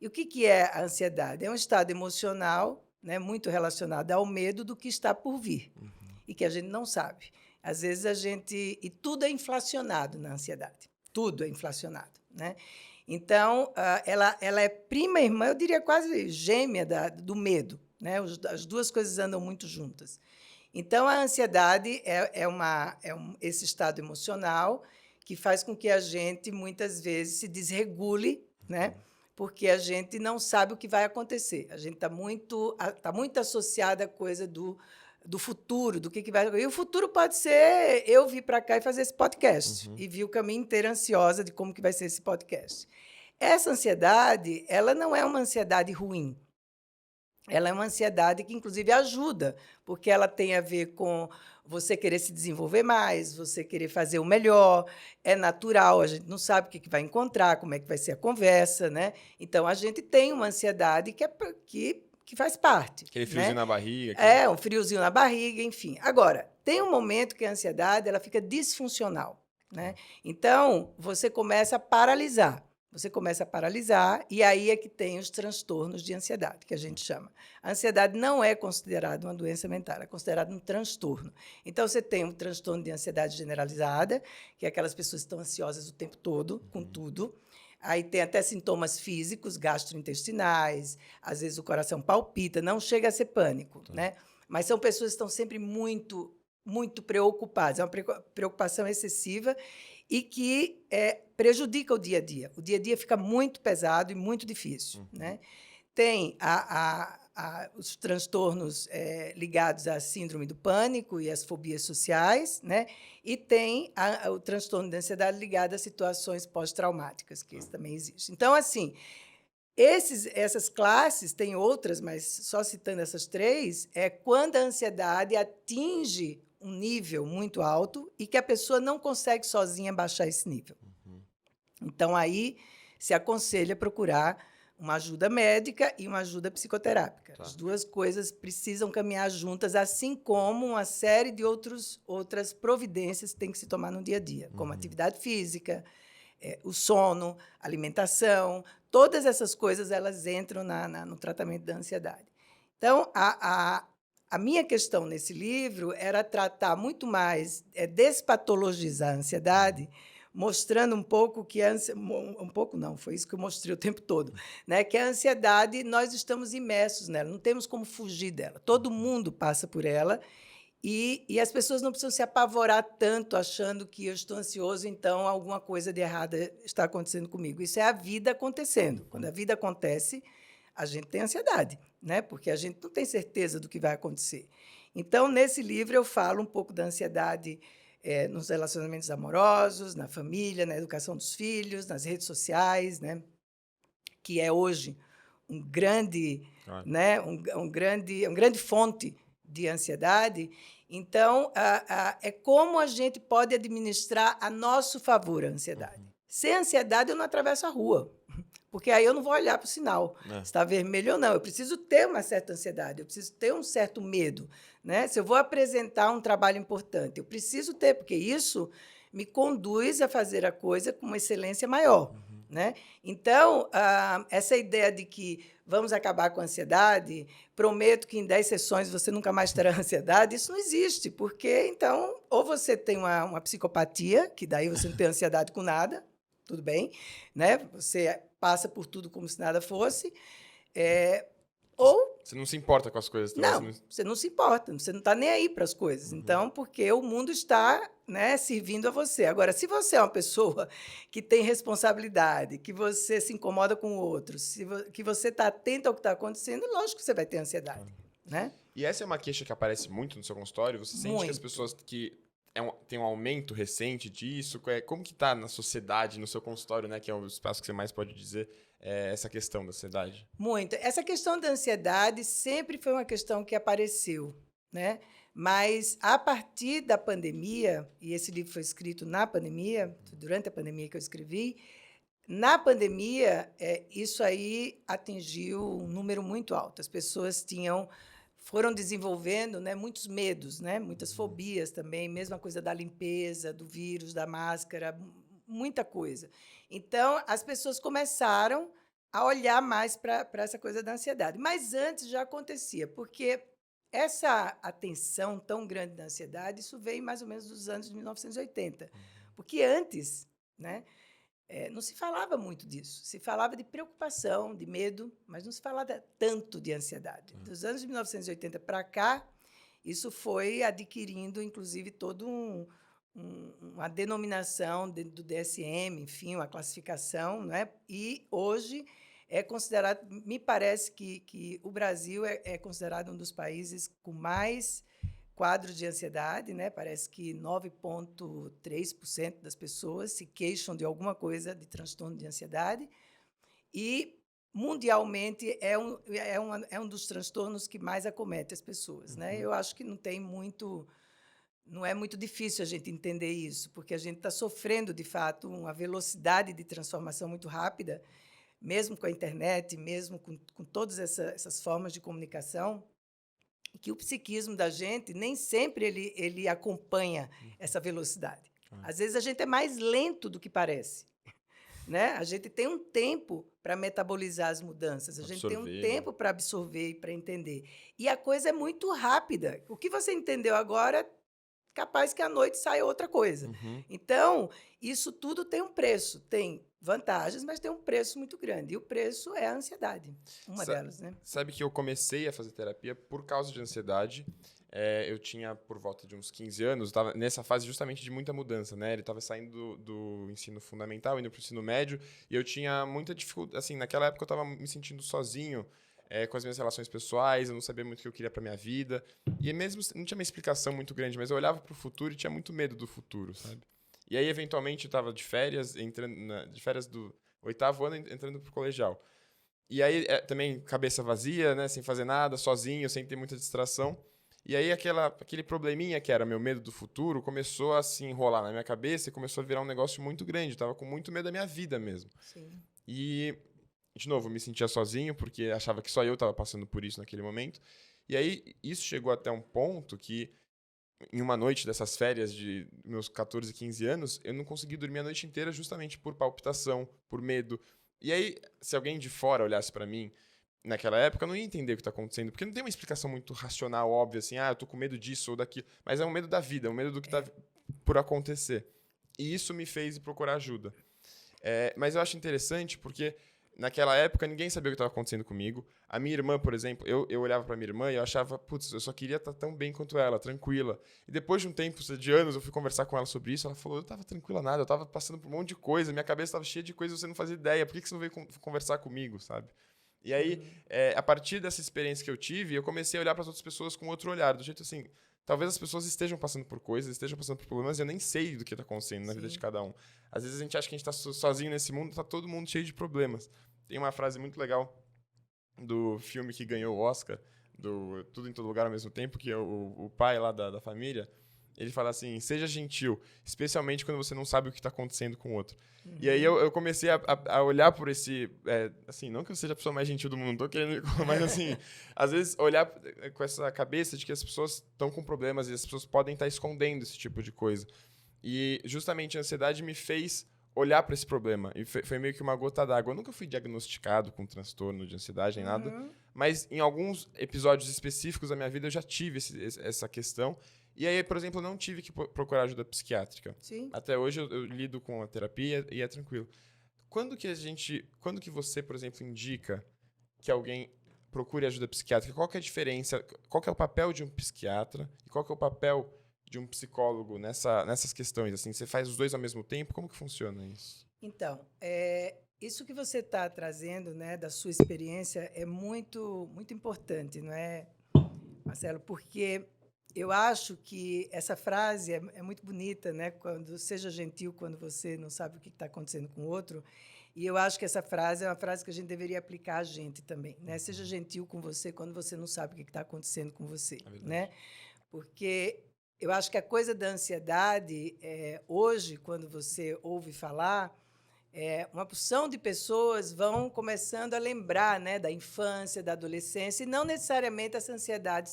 E o que é a ansiedade? É um estado emocional, né, muito relacionado ao medo do que está por vir e que a gente não sabe. Às vezes a gente... E tudo é inflacionado na ansiedade. Tudo é inflacionado, né? Então, ela é prima irmã, eu diria quase gêmea do medo, né? As duas coisas andam muito juntas. Então, a ansiedade esse estado emocional que faz com que a gente, muitas vezes, se desregule, né? Porque a gente não sabe o que vai acontecer. A gente está muito associada à coisa do futuro, do que vai acontecer. E o futuro pode ser eu vir para cá e fazer esse podcast, e vir o caminho inteiro ansiosa de como que vai ser esse podcast. Essa ansiedade, ela não é uma ansiedade ruim. Ela é uma ansiedade que, inclusive, ajuda, porque ela tem a ver com você querer se desenvolver mais, você querer fazer o melhor. É natural, a gente não sabe o que vai encontrar, como é que vai ser a conversa, né? Então, a gente tem uma ansiedade que faz parte. Aquele friozinho, né, na barriga. É, um friozinho na barriga, enfim. Agora, tem um momento que a ansiedade ela fica disfuncional, né? Então, você começa a paralisar. Você começa a paralisar, e aí é que tem os transtornos de ansiedade, que a gente chama. A ansiedade não é considerada uma doença mental, é considerada um transtorno. Então, você tem um transtorno de ansiedade generalizada, que é aquelas pessoas que estão ansiosas o tempo todo, com tudo. Aí tem até sintomas físicos, gastrointestinais, às vezes o coração palpita, não chega a ser pânico, né? Mas são pessoas que estão sempre muito, muito preocupadas, é uma preocupação excessiva, e que prejudica o dia a dia. O dia a dia fica muito pesado e muito difícil, né? Tem os transtornos ligados à síndrome do pânico e às fobias sociais, né? E tem o transtorno de ansiedade ligado a situações pós-traumáticas, que isso também existe. Então, assim, essas classes, tem outras, mas só citando essas três, é quando a ansiedade atinge um nível muito alto e que a pessoa não consegue sozinha baixar esse nível. Então, aí se aconselha procurar uma ajuda médica e uma ajuda psicoterápica. As duas coisas precisam caminhar juntas, assim como uma série de outras providências que tem que se tomar no dia a dia, como atividade física, o sono, alimentação, todas essas coisas elas entram no tratamento da ansiedade. Então, a minha questão nesse livro era tratar muito mais, despatologizar a ansiedade, mostrando um pouco que um pouco não, foi isso que eu mostrei o tempo todo, né? Que a ansiedade, nós estamos imersos nela, não temos como fugir dela. Todo mundo passa por ela, e as pessoas não precisam se apavorar tanto achando que eu estou ansioso, então alguma coisa de errada está acontecendo comigo. Isso é a vida acontecendo. Quando a vida acontece, a gente tem ansiedade, né? Porque a gente não tem certeza do que vai acontecer. Então, nesse livro, eu falo um pouco da ansiedade nos relacionamentos amorosos, na família, na educação dos filhos, nas redes sociais, né? Que é hoje um grande, né? uma grande fonte de ansiedade. Então, é como a gente pode administrar a nosso favor a ansiedade. Sem ansiedade, eu não atravesso a rua, porque aí eu não vou olhar para o sinal, se está vermelho ou não. Eu preciso ter uma certa ansiedade, eu preciso ter um certo medo, né? Se eu vou apresentar um trabalho importante, eu preciso ter, porque isso me conduz a fazer a coisa com uma excelência maior. Né? Então, essa ideia de que vamos acabar com a ansiedade, prometo que em 10 sessões você nunca mais terá ansiedade, isso não existe, porque, então, ou você tem uma psicopatia, que daí você não tem ansiedade com nada, tudo bem, né? Você passa por tudo como se nada fosse, ou... Você não se importa com as coisas também. Não, você não se importa, você não está nem aí para as coisas. Então, porque o mundo está, né, servindo a você. Agora, se você é uma pessoa que tem responsabilidade, que você se incomoda com o outro, que você está atento ao que está acontecendo, lógico que você vai ter ansiedade. Né? E essa é uma queixa que aparece muito no seu consultório? Você sente que as pessoas que tem um aumento recente disso? Como que está na sociedade, no seu consultório, né, que é o espaço que você mais pode dizer, essa questão da ansiedade? Muito. Essa questão da ansiedade sempre foi uma questão que apareceu, né? Mas, a partir da pandemia, e esse livro foi escrito na pandemia, durante a pandemia que eu escrevi, Na pandemia, isso aí atingiu um número muito alto. As pessoas foram desenvolvendo, né, muitos medos, né, muitas fobias também, mesma coisa da limpeza, do vírus, da máscara, muita coisa. Então, as pessoas começaram a olhar mais para essa coisa da ansiedade. Mas antes já acontecia, porque essa atenção tão grande da ansiedade, isso veio mais ou menos dos anos de 1980. Porque antes, né, não se falava muito disso. Se falava de preocupação, de medo, mas não se falava tanto de ansiedade. Dos anos de 1980 para cá, isso foi adquirindo, inclusive, todo uma denominação do DSM, enfim, uma classificação, né? E hoje é considerado, me parece que o Brasil é considerado um dos países com mais quadro de ansiedade, né? Parece que 9,3% das pessoas se queixam de alguma coisa de transtorno de ansiedade e, mundialmente, é um dos transtornos que mais acomete as pessoas, né? Eu acho que não é muito difícil a gente entender isso, porque a gente está sofrendo, de fato, uma velocidade de transformação muito rápida, mesmo com a internet, mesmo com todas essas formas de comunicação, que o psiquismo da gente nem sempre ele acompanha essa velocidade. Às vezes a gente é mais lento do que parece, né? A gente tem um tempo para metabolizar as mudanças, a gente tem um tempo para absorver e para entender. E a coisa é muito rápida. O que você entendeu agora, capaz que à noite saia outra coisa. Então, isso tudo tem um preço, tem vantagens, mas tem um preço muito grande. E o preço é a ansiedade, uma delas, né? Sabe que eu comecei a fazer terapia por causa de ansiedade. Eu tinha por volta de uns 15 anos, estava nessa fase justamente de muita mudança, né? Ele estava saindo do ensino fundamental, indo para o ensino médio, e eu tinha muita dificuldade. Assim, naquela época eu estava me sentindo sozinho, com as minhas relações pessoais, eu não sabia muito o que eu queria para minha vida. E mesmo não tinha uma explicação muito grande, mas eu olhava para o futuro e tinha muito medo do futuro, sabe? E aí, eventualmente, eu estava de férias, de férias do 8º ano, entrando pro colegial. E aí, também, cabeça vazia, né? Sem fazer nada, sozinho, sem ter muita distração. E aí, aquele probleminha que era meu medo do futuro começou a se enrolar na minha cabeça e começou a virar um negócio muito grande. Eu tava com muito medo da minha vida mesmo. Sim. E, de novo, eu me sentia sozinho, porque achava que só eu estava passando por isso naquele momento. E aí, isso chegou até um ponto que, em uma noite dessas férias de meus 14, 15 anos, eu não consegui dormir a noite inteira justamente por palpitação, por medo. E aí, se alguém de fora olhasse para mim, naquela época, eu não ia entender o que está acontecendo, porque não tem uma explicação muito racional, óbvia, assim, eu tô com medo disso ou daquilo, mas é um medo da vida, é um medo do que está por acontecer. E isso me fez procurar ajuda. Mas eu acho interessante porque naquela época ninguém sabia o que estava acontecendo comigo. A minha irmã, por exemplo, eu olhava para minha irmã e eu achava, putz, eu só queria estar tão bem quanto ela, tranquila. E depois de um tempo, de anos, eu fui conversar com ela sobre isso. Ela falou, eu estava tranquila nada, eu estava passando por um monte de coisa, minha cabeça estava cheia de coisas, você não fazia ideia. Por que você não veio conversar comigo, sabe? E aí, a partir dessa experiência que eu tive, eu comecei a olhar para as outras pessoas com outro olhar, do jeito assim, talvez as pessoas estejam passando por coisas, estejam passando por problemas, e eu nem sei do que está acontecendo na vida de cada um. Às vezes a gente acha que a gente está sozinho nesse mundo, está todo mundo cheio de problemas. Tem uma frase muito legal do filme que ganhou o Oscar, do Tudo em Todo Lugar ao Mesmo Tempo, que é o pai lá da família. Ele fala assim, seja gentil, especialmente quando você não sabe o que está acontecendo com o outro. E aí eu comecei a olhar por esse... assim, não que eu seja a pessoa mais gentil do mundo, não tô querendo... Mas assim, às vezes olhar com essa cabeça de que as pessoas estão com problemas e as pessoas podem estar escondendo esse tipo de coisa. E justamente a ansiedade me fez olhar para esse problema. E foi meio que uma gota d'água. Eu nunca fui diagnosticado com transtorno de ansiedade nem nada, mas em alguns episódios específicos da minha vida eu já tive essa questão. E aí, por exemplo, eu não tive que procurar ajuda psiquiátrica. Sim. Até hoje eu lido com a terapia e é tranquilo. Quando que você, por exemplo, indica que alguém procure ajuda psiquiátrica? Qual que é a diferença? Qual que é o papel de um psiquiatra? E qual que é o papel de um psicólogo nessas questões? Assim, você faz os dois ao mesmo tempo? Como que funciona isso? Então, isso que você está trazendo, né, da sua experiência é muito, muito importante, não é, Marcelo? Porque eu acho que essa frase é muito bonita, né? Quando seja gentil quando você não sabe o que está acontecendo com o outro. E eu acho que essa frase é uma frase que a gente deveria aplicar a gente também, né? Seja gentil com você quando você não sabe o que está acontecendo com você, né? Porque eu acho que a coisa da ansiedade, hoje, quando você ouve falar, Uma porção de pessoas vão começando a lembrar, né, da infância, da adolescência, e não necessariamente essa ansiedade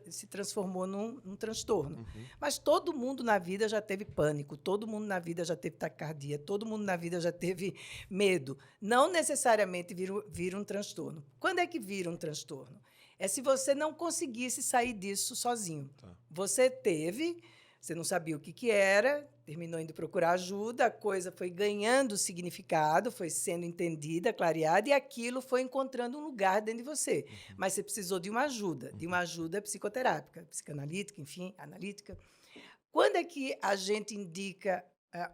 se transformou num transtorno. Mas todo mundo na vida já teve pânico, todo mundo na vida já teve taquicardia, todo mundo na vida já teve medo. Não necessariamente vira um transtorno. Quando é que vira um transtorno? É se você não conseguisse sair disso sozinho. Tá. Você não sabia o que era, terminou indo procurar ajuda, a coisa foi ganhando significado, foi sendo entendida, clareada, e aquilo foi encontrando um lugar dentro de você. Mas você precisou de uma ajuda psicoterápica, psicanalítica, enfim, analítica. Quando é que a gente indica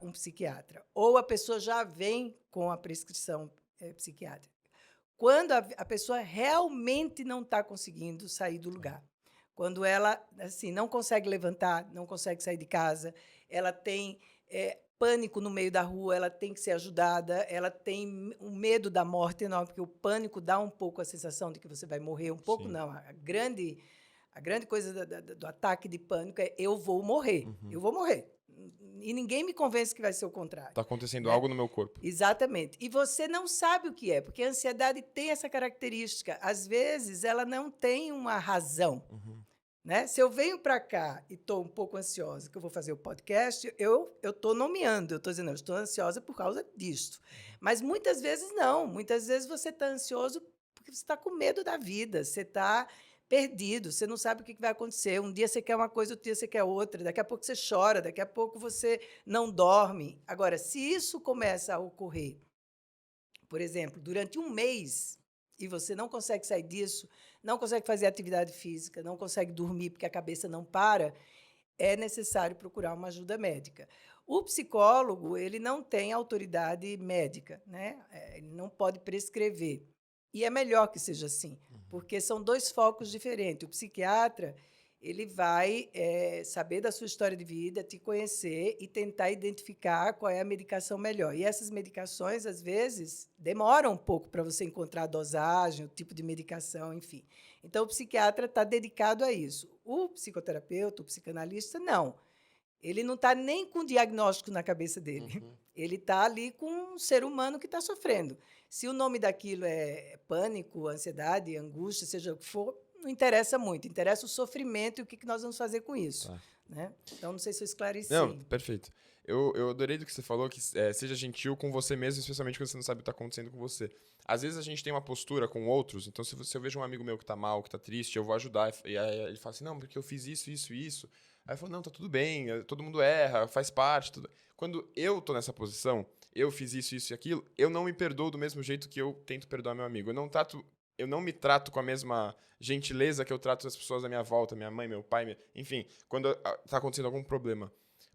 um psiquiatra? Ou a pessoa já vem com a prescrição psiquiátrica? Quando a pessoa realmente não está conseguindo sair do lugar. Quando ela assim, não consegue levantar, não consegue sair de casa, ela tem pânico no meio da rua, ela tem que ser ajudada, ela tem um medo da morte enorme, porque o pânico dá um pouco a sensação de que você vai morrer, um pouco Sim. não. A grande coisa do ataque de pânico é eu vou morrer, eu vou morrer. E ninguém me convence que vai ser o contrário. Tá acontecendo Né? algo no meu corpo. Exatamente. E você não sabe o que é, porque a ansiedade tem essa característica. Às vezes, ela não tem uma razão. Né? Se eu venho para cá e estou um pouco ansiosa, que eu vou fazer o podcast, eu estou nomeando, eu estou dizendo, eu estou ansiosa por causa disso. Mas muitas vezes não. Muitas vezes você está ansioso porque você está com medo da vida, você está perdido, você não sabe o que vai acontecer. Um dia você quer uma coisa, outro dia você quer outra, daqui a pouco você chora, daqui a pouco você não dorme. Agora, se isso começa a ocorrer, por exemplo, durante um mês, e você não consegue sair disso, não consegue fazer atividade física, não consegue dormir porque a cabeça não para, é necessário procurar uma ajuda médica. O psicólogo, ele não tem autoridade médica, né? Ele não pode prescrever. E é melhor que seja assim, porque são dois focos diferentes. O psiquiatra, ele vai saber da sua história de vida, te conhecer e tentar identificar qual é a medicação melhor. E essas medicações, às vezes, demoram um pouco para você encontrar a dosagem, o tipo de medicação, enfim. Então, o psiquiatra está dedicado a isso. O psicoterapeuta, o psicanalista, não. Ele não está nem com diagnóstico na cabeça dele. Ele está ali com um ser humano que está sofrendo. Se o nome daquilo é pânico, ansiedade, angústia, seja o que for, não interessa muito. Interessa o sofrimento e o que nós vamos fazer com isso. Tá. Né? Então, não sei se eu esclareci. Não, perfeito. Eu adorei do que você falou, que seja gentil com você mesmo, especialmente quando você não sabe o que está acontecendo com você. Às vezes a gente tem uma postura com outros, então se eu vejo um amigo meu que está mal, que está triste, eu vou ajudar. E aí ele fala assim, não, porque eu fiz isso, isso e isso. Aí eu falo, não, tá tudo bem, todo mundo erra, faz parte. Tudo. Quando eu tô nessa posição, eu fiz isso, isso e aquilo, eu não me perdoo do mesmo jeito que eu tento perdoar meu amigo. Eu não me trato com a mesma gentileza que eu trato as pessoas à minha volta, minha mãe, meu pai, enfim, quando tá acontecendo algum problema.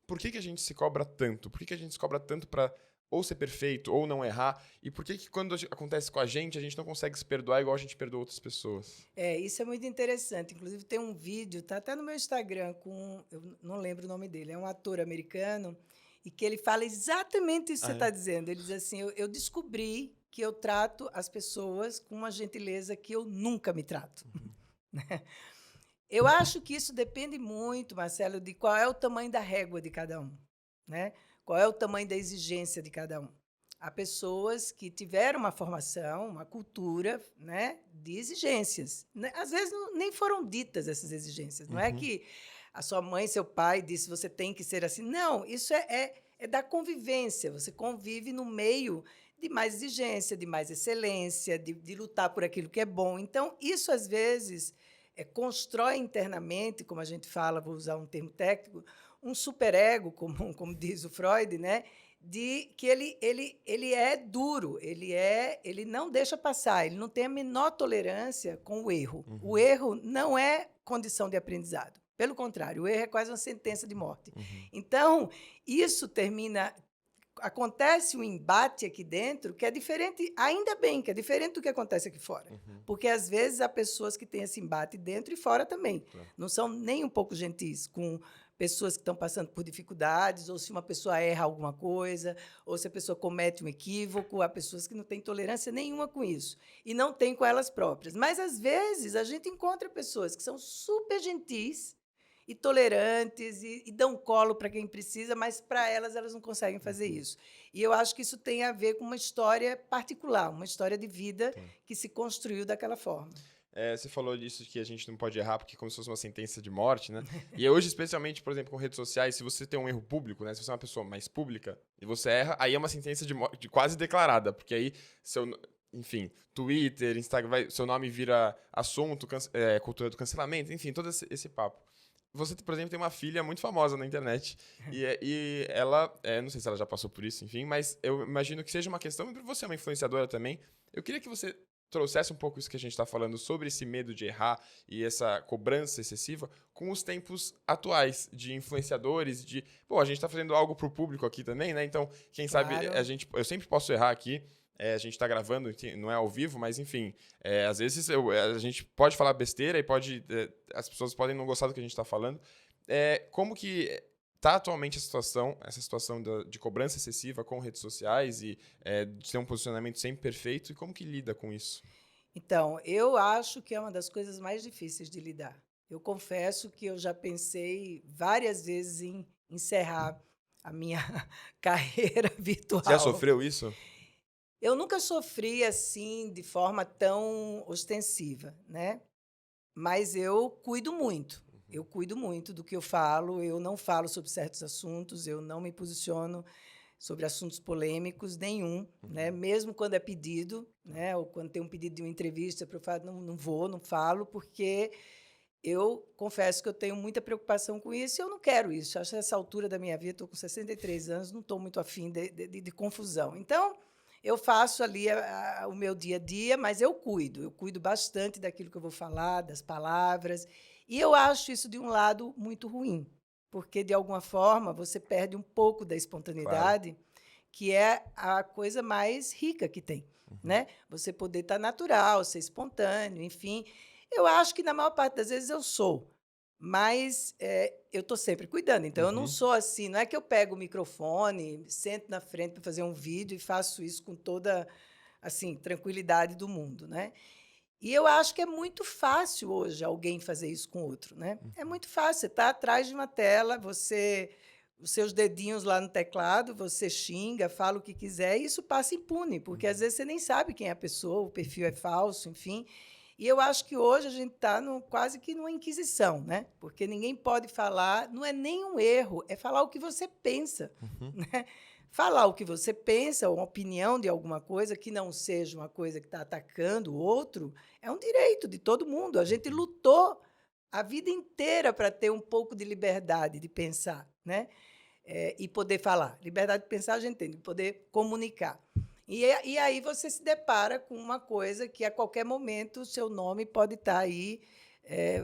Por que a gente se cobra tanto? Por que a gente se cobra tanto pra ou ser perfeito ou não errar? E por que quando acontece com a gente não consegue se perdoar igual a gente perdoa outras pessoas? Isso é muito interessante. Inclusive, tem um vídeo, tá até no meu Instagram, eu não lembro o nome dele, é um ator americano, e que ele fala exatamente isso que você está dizendo. Ele diz assim, eu descobri que eu trato as pessoas com uma gentileza que eu nunca me trato. Eu acho que isso depende muito, Marcelo, de qual é o tamanho da régua de cada um, né? Qual é o tamanho da exigência de cada um. Há pessoas que tiveram uma formação, uma cultura, né, de exigências. Às vezes nem foram ditas essas exigências. Não é que a sua mãe, seu pai disse você tem que ser assim. Não, isso é da convivência. Você convive no meio de mais exigência, de mais excelência, de lutar por aquilo que é bom. Então, isso, às vezes, constrói internamente, como a gente fala, vou usar um termo técnico, um superego, como diz o Freud, né? De que ele é duro, ele não deixa passar, ele não tem a menor tolerância com o erro. O erro não é condição de aprendizado. Pelo contrário, o erro é quase uma sentença de morte. Então, isso acontece um embate aqui dentro que é diferente, ainda bem que é diferente do que acontece aqui fora. Porque, às vezes, há pessoas que têm esse embate dentro e fora também. Claro. Não são nem um pouco gentis com pessoas que estão passando por dificuldades, ou se uma pessoa erra alguma coisa, ou se a pessoa comete um equívoco. Há pessoas que não têm tolerância nenhuma com isso, e não têm com elas próprias. Mas, às vezes, a gente encontra pessoas que são super gentis e tolerantes e dão colo para quem precisa, mas para elas não conseguem fazer isso. E eu acho que isso tem a ver com uma história particular, uma história de vida que se construiu daquela forma. Você falou disso que a gente não pode errar porque é como se fosse uma sentença de morte, né? E hoje, especialmente, por exemplo, com redes sociais, se você tem um erro público, né? Se você é uma pessoa mais pública e você erra, aí é uma sentença de morte quase declarada, porque aí enfim, Twitter, Instagram, seu nome vira assunto, cultura do cancelamento, enfim, todo esse papo. Você, por exemplo, tem uma filha muito famosa na internet e ela, não sei se ela já passou por isso, enfim, mas eu imagino que seja uma questão, e você é uma influenciadora também, eu queria que você trouxesse um pouco isso que a gente está falando sobre esse medo de errar e essa cobrança excessiva com os tempos atuais de influenciadores, a gente está fazendo algo para o público aqui também, né? Então, quem sabe, eu sempre posso errar aqui, a gente está gravando, não é ao vivo, mas enfim, às vezes a gente pode falar besteira e as pessoas podem não gostar do que a gente está falando. Como que está atualmente essa situação de cobrança excessiva com redes sociais e de ter um posicionamento sempre perfeito, e como que lida com isso? Então, eu acho que é uma das coisas mais difíceis de lidar. Eu confesso que eu já pensei várias vezes em encerrar a minha carreira virtual. Você já sofreu isso? Eu nunca sofri assim de forma tão ostensiva, né? Mas eu cuido muito. Eu cuido muito do que eu falo, eu não falo sobre certos assuntos, eu não me posiciono sobre assuntos polêmicos nenhum, né? Mesmo quando é pedido, né? Ou quando tem um pedido de uma entrevista, eu falo, não falo, porque eu confesso que eu tenho muita preocupação com isso e eu não quero isso. Acho que essa altura da minha vida, estou com 63 anos, não estou muito afim de confusão. Então, eu faço ali o meu dia a dia, mas eu cuido bastante daquilo que eu vou falar, das palavras, e eu acho isso, de um lado, muito ruim, porque, de alguma forma, você perde um pouco da espontaneidade, claro, que é a coisa mais rica que tem, né? Você poder estar natural, ser espontâneo, enfim. Eu acho que, na maior parte das vezes, eu sou, mas eu estou sempre cuidando. Então, eu não sou assim, não é que eu pego o microfone, sento na frente para fazer um vídeo e faço isso com toda assim tranquilidade do mundo, né? E eu acho que é muito fácil hoje alguém fazer isso com outro, né? É muito fácil. Você está atrás de uma tela, os seus dedinhos lá no teclado, você xinga, fala o que quiser, e isso passa impune, porque às vezes você nem sabe quem é a pessoa, o perfil é falso, enfim. E eu acho que hoje a gente está quase que numa inquisição, né? Porque ninguém pode falar, não é nem um erro, é falar o que você pensa, né? Falar o que você pensa, uma opinião de alguma coisa que não seja uma coisa que está atacando o outro, é um direito de todo mundo. A gente lutou a vida inteira para ter um pouco de liberdade de pensar, né? E poder falar. Liberdade de pensar a gente tem, de poder comunicar. E aí você se depara com uma coisa que, a qualquer momento, o seu nome pode estar aí.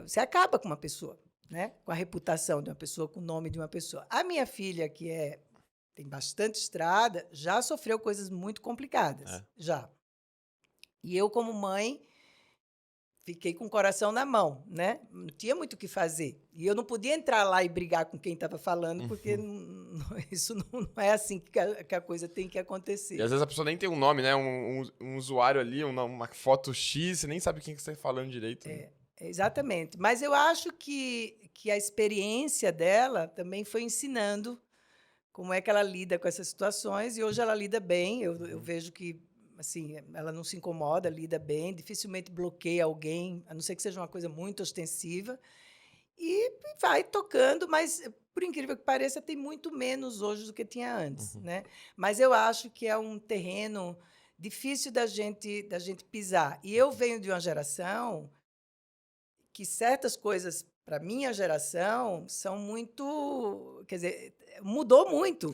Você acaba com uma pessoa, né? Com a reputação de uma pessoa, com o nome de uma pessoa. A minha filha, que tem bastante estrada, já sofreu coisas muito complicadas. Já. E eu, como mãe, fiquei com o coração na mão, né? Não tinha muito o que fazer. E eu não podia entrar lá e brigar com quem estava falando, porque isso não é assim que a coisa tem que acontecer. E às vezes a pessoa nem tem um nome, né? Um usuário ali, uma foto X, você nem sabe quem que você está falando direito. Né? Exatamente. Mas eu acho que a experiência dela também foi ensinando como é que ela lida com essas situações, e hoje ela lida bem. Eu vejo que assim, ela não se incomoda, lida bem, dificilmente bloqueia alguém, a não ser que seja uma coisa muito ostensiva, e vai tocando, mas, por incrível que pareça, tem muito menos hoje do que tinha antes. Né? Mas eu acho que é um terreno difícil da gente pisar. E eu venho de uma geração que certas coisas, para a minha geração, são muito... Quer dizer, mudou muito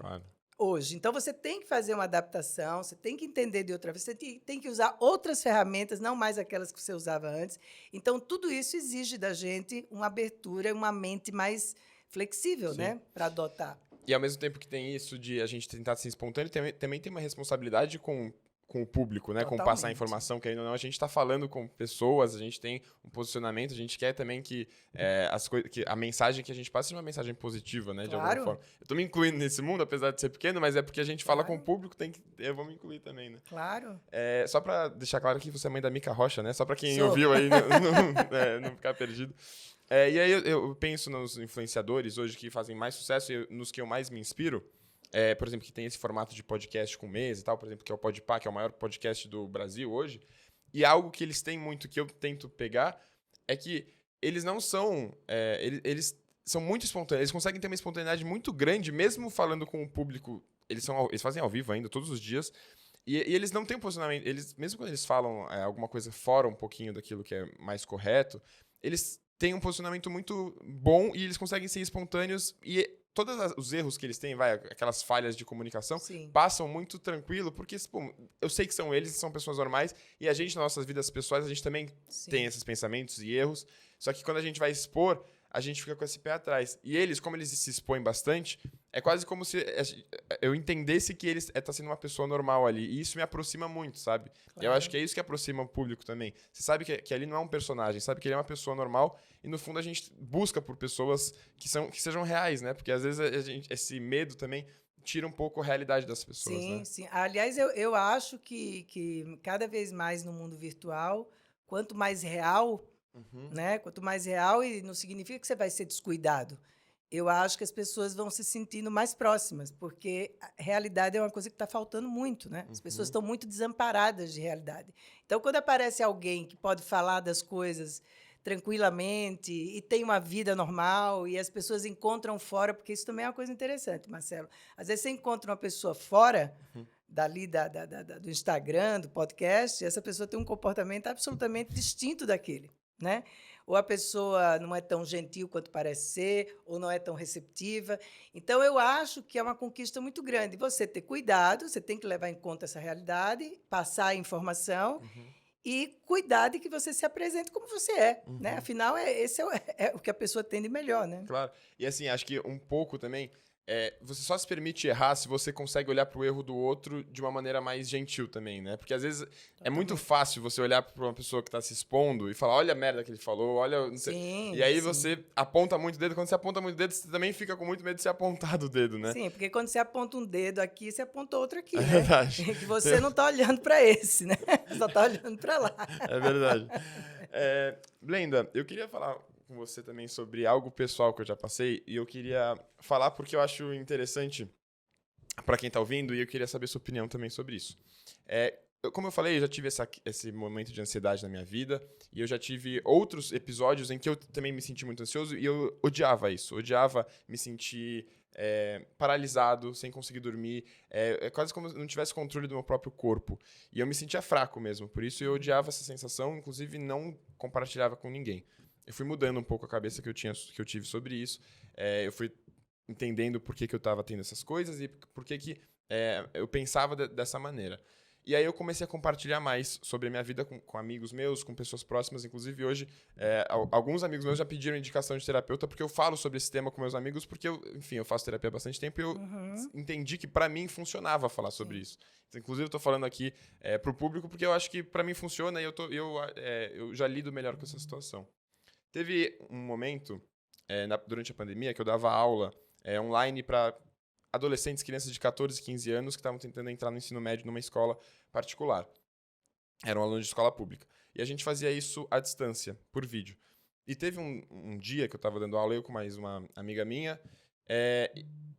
hoje. Então, você tem que fazer uma adaptação, você tem que entender de outra vez, você tem que usar outras ferramentas, não mais aquelas que você usava antes. Então, tudo isso exige da gente uma abertura, uma mente mais flexível, né, para adotar. E, ao mesmo tempo que tem isso de a gente tentar ser espontâneo, também tem uma responsabilidade com o público, né? Totalmente. Com passar a informação, querendo ou não, a gente está falando com pessoas, a gente tem um posicionamento, a gente quer também que que a mensagem que a gente passa seja uma mensagem positiva, né? De alguma forma. Eu estou me incluindo nesse mundo, apesar de ser pequeno, mas é porque a gente fala com o público, eu vou me incluir também, né? Claro. Só para deixar claro que você é mãe da Mica Rocha, né? Só para quem ouviu aí não ficar perdido. E aí eu penso nos influenciadores hoje que fazem mais sucesso e nos que eu mais me inspiro. Por exemplo, que tem esse formato de podcast com mesa e tal, por exemplo, que é o Podpah, que é o maior podcast do Brasil hoje. E algo que eles têm muito, que eu tento pegar, é que eles não são... eles são muito espontâneos. Eles conseguem ter uma espontaneidade muito grande, mesmo falando com o público. Eles fazem ao vivo ainda, todos os dias. E eles não têm um posicionamento... Mesmo quando eles falam alguma coisa fora um pouquinho daquilo que é mais correto, eles têm um posicionamento muito bom e eles conseguem ser espontâneos e... Todos os erros que eles têm, aquelas falhas de comunicação, Sim. passam muito tranquilo, porque eu sei que são eles, são pessoas normais, e a gente, nas nossas vidas pessoais, a gente também tem esses pensamentos e erros, só que quando a gente vai expor, a gente fica com esse pé atrás. E eles, como eles se expõem bastante, é quase como se eu entendesse que ele está sendo uma pessoa normal ali, e isso me aproxima muito, sabe? Claro. Eu acho que é isso que aproxima o público também. Você sabe que ali não é um personagem, sabe que ele é uma pessoa normal, e no fundo a gente busca por pessoas que sejam reais, né? Porque às vezes esse medo também tira um pouco a realidade das pessoas, sim, né? Sim. Aliás, eu acho que cada vez mais no mundo virtual, quanto mais real, né? Quanto mais real, e não significa que você vai ser descuidado. Eu acho que as pessoas vão se sentindo mais próximas, porque a realidade é uma coisa que está faltando muito, né? As pessoas estão muito desamparadas de realidade. Então, quando aparece alguém que pode falar das coisas tranquilamente e tem uma vida normal e as pessoas encontram fora, porque isso também é uma coisa interessante, Marcelo. Às vezes você encontra uma pessoa fora dali do Instagram, do podcast, e essa pessoa tem um comportamento absolutamente distinto daquele, né? Ou a pessoa não é tão gentil quanto parece ser, ou não é tão receptiva. Então, eu acho que é uma conquista muito grande. Você ter cuidado, você tem que levar em conta essa realidade, passar a informação e cuidar de que você se apresente como você é. Né? Afinal, esse é o que a pessoa tem de melhor. Né? Claro. E assim, acho que um pouco também... você só se permite errar se você consegue olhar pro erro do outro de uma maneira mais gentil também, né? Porque às vezes é muito fácil você olhar para uma pessoa que tá se expondo e falar, olha a merda que ele falou, olha... Sim, e aí você aponta muito o dedo. Quando você aponta muito o dedo, você também fica com muito medo de ser apontado o dedo, né? Sim, porque quando você aponta um dedo aqui, você aponta outro aqui, né? Verdade. Que você não tá olhando para esse, né? Só tá olhando para lá. É verdade. Blenda, eu queria falar com você também sobre algo pessoal que eu já passei, e eu queria falar porque eu acho interessante para quem está ouvindo, e eu queria saber sua opinião também sobre isso. Como eu falei, eu já tive esse momento de ansiedade na minha vida, e eu já tive outros episódios em que eu também me senti muito ansioso, e eu odiava isso, odiava me sentir paralisado, sem conseguir dormir, é quase como se eu não tivesse controle do meu próprio corpo, e eu me sentia fraco mesmo, por isso eu odiava essa sensação, inclusive não compartilhava com ninguém. Eu fui mudando um pouco a cabeça que eu tive sobre isso. Eu fui entendendo por que eu estava tendo essas coisas e por que eu pensava dessa maneira. E aí eu comecei a compartilhar mais sobre a minha vida com amigos meus, com pessoas próximas. Inclusive, hoje, alguns amigos meus já pediram indicação de terapeuta porque eu falo sobre esse tema com meus amigos, porque eu faço terapia há bastante tempo e eu entendi que, para mim, funcionava falar sobre isso. Então, inclusive, eu estou falando aqui para o público porque eu acho que, para mim, funciona e eu já lido melhor com essa situação. Teve um momento, durante a pandemia, que eu dava aula online para adolescentes, crianças de 14, 15 anos que estavam tentando entrar no ensino médio numa escola particular. Eram alunos de escola pública. E a gente fazia isso à distância, por vídeo. E teve um dia que eu estava dando aula, eu com mais uma amiga minha,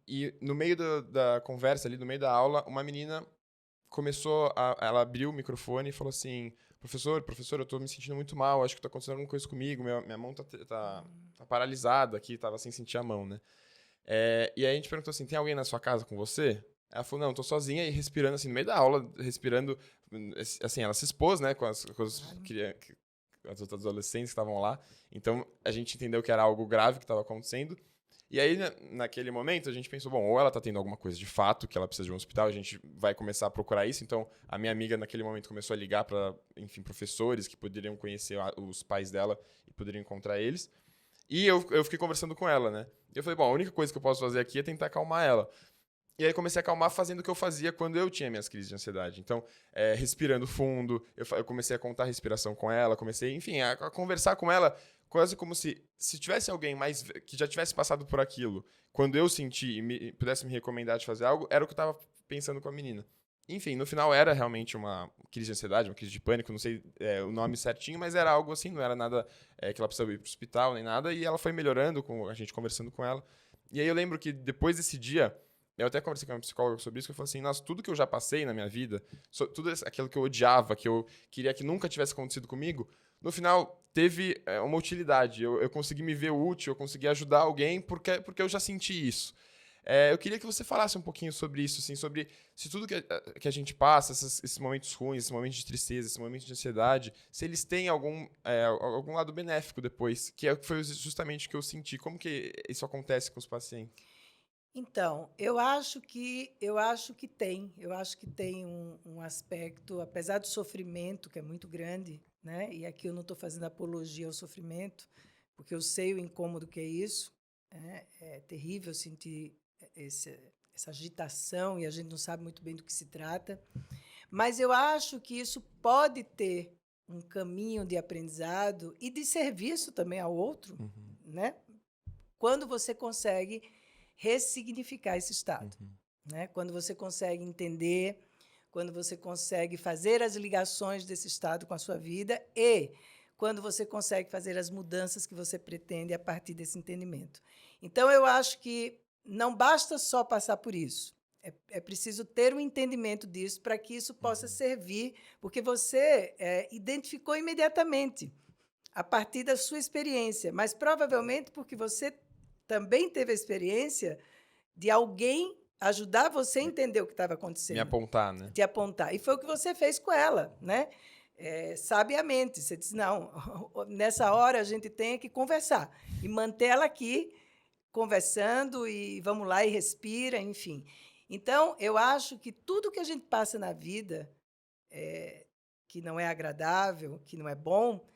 e no meio da conversa ali, no meio da aula, uma menina ela abriu o microfone e falou assim: professor, eu tô me sentindo muito mal, acho que tá acontecendo alguma coisa comigo, minha mão tá paralisada aqui, tava sem sentir a mão, né? E aí a gente perguntou assim: tem alguém na sua casa com você? Ela falou: não, tô sozinha, e respirando assim, no meio da aula, respirando, assim, ela se expôs, né, com as outras adolescentes que estavam lá, então a gente entendeu que era algo grave que estava acontecendo. E aí, naquele momento, a gente pensou, bom, ou ela tá tendo alguma coisa de fato, que ela precisa de um hospital, a gente vai começar a procurar isso. Então, a minha amiga, naquele momento, começou a ligar para, enfim, professores que poderiam conhecer os pais dela e poderiam encontrar eles. E eu fiquei conversando com ela, né? E eu falei, bom, a única coisa que eu posso fazer aqui é tentar acalmar ela. E aí comecei a acalmar fazendo o que eu fazia quando eu tinha minhas crises de ansiedade. Então, respirando fundo, eu comecei a contar a respiração com ela, comecei, enfim, a conversar com ela, quase como se tivesse alguém mais que já tivesse passado por aquilo, quando eu senti e pudesse me recomendar de fazer algo, era o que eu estava pensando com a menina. Enfim, no final era realmente uma crise de ansiedade, uma crise de pânico, não sei o nome certinho, mas era algo assim, não era nada que ela precisava ir pro hospital nem nada, e ela foi melhorando, com a gente conversando com ela. E aí eu lembro que depois desse dia, eu até conversei com a minha psicóloga sobre isso, que eu falei assim, nossa, tudo que eu já passei na minha vida, tudo aquilo que eu odiava, que eu queria que nunca tivesse acontecido comigo, no final teve uma utilidade. Eu consegui me ver útil, eu consegui ajudar alguém porque eu já senti isso. Eu queria que você falasse um pouquinho sobre isso, assim, sobre se tudo que a gente passa, esses momentos ruins, esses momentos de tristeza, esses momentos de ansiedade, se eles têm algum lado benéfico depois, que foi justamente o que eu senti. Como que isso acontece com os pacientes? Então, eu acho que tem um aspecto, apesar do sofrimento, que é muito grande, né? E aqui eu não estou fazendo apologia ao sofrimento, porque eu sei o incômodo que é isso, né? É terrível sentir essa agitação e a gente não sabe muito bem do que se trata, mas eu acho que isso pode ter um caminho de aprendizado e de serviço também ao outro, Uhum, né? Quando você consegue ressignificar esse estado, uhum, né? Quando você consegue entender, quando você consegue fazer as ligações desse estado com a sua vida e quando você consegue fazer as mudanças que você pretende a partir desse entendimento. Então, eu acho que não basta só passar por isso. É preciso ter um entendimento disso para que isso possa uhum. servir, porque você identificou imediatamente a partir da sua experiência, mas provavelmente porque você também teve a experiência de alguém ajudar você a entender o que estava Me acontecendo, apontar, né? te apontar. E foi o que você fez com ela, né? Sabiamente. Você disse, não, nessa hora a gente tem que conversar e manter ela aqui conversando e vamos lá e respira, enfim. Então, eu acho que tudo que a gente passa na vida que não é agradável, que não é bom,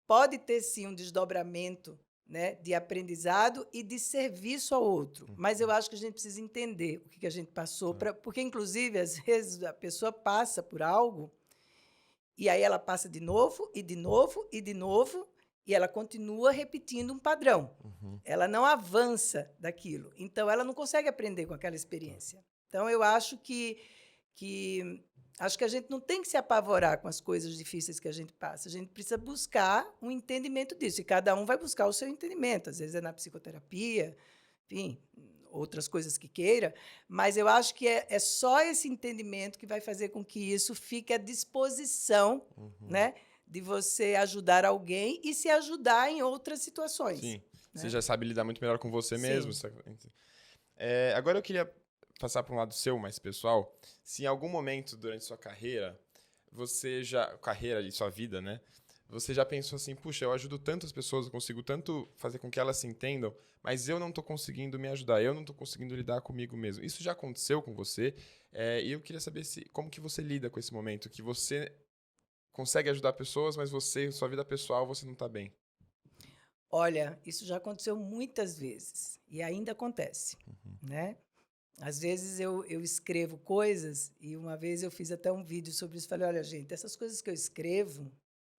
pode ter sim um desdobramento, né, de aprendizado e de serviço ao outro. Mas eu acho que a gente precisa entender o que a gente passou, Tá. porque, inclusive, às vezes a pessoa passa por algo e aí ela passa de novo, e de novo, e de novo, e ela continua repetindo um padrão. Uhum, Ela não avança daquilo. Então, ela não consegue aprender com aquela tá. experiência. Então, eu acho que acho que a gente não tem que se apavorar com as coisas difíceis que a gente passa. A gente precisa buscar um entendimento disso. E cada um vai buscar o seu entendimento. Às vezes é na psicoterapia, enfim, outras coisas que queira. Mas eu acho que é só esse entendimento que vai fazer com que isso fique à disposição, Uhum. né, de você ajudar alguém e se ajudar em outras situações. Sim, você Né? já sabe lidar muito melhor com você mesmo. Sim. Agora eu queria passar para um lado seu, mais pessoal. Se em algum momento durante sua carreira, carreira e sua vida, né? Você já pensou assim, puxa, eu ajudo tantas pessoas, eu consigo tanto fazer com que elas se entendam, mas eu não estou conseguindo me ajudar, eu não estou conseguindo lidar comigo mesmo. Isso já aconteceu com você? E eu queria saber como que você lida com esse momento, que você consegue ajudar pessoas, mas sua vida pessoal, você não está bem. Olha, isso já aconteceu muitas vezes e ainda acontece, Uhum. né? Às vezes eu escrevo coisas e uma vez eu fiz até um vídeo sobre isso. Falei, olha, gente, essas coisas que eu escrevo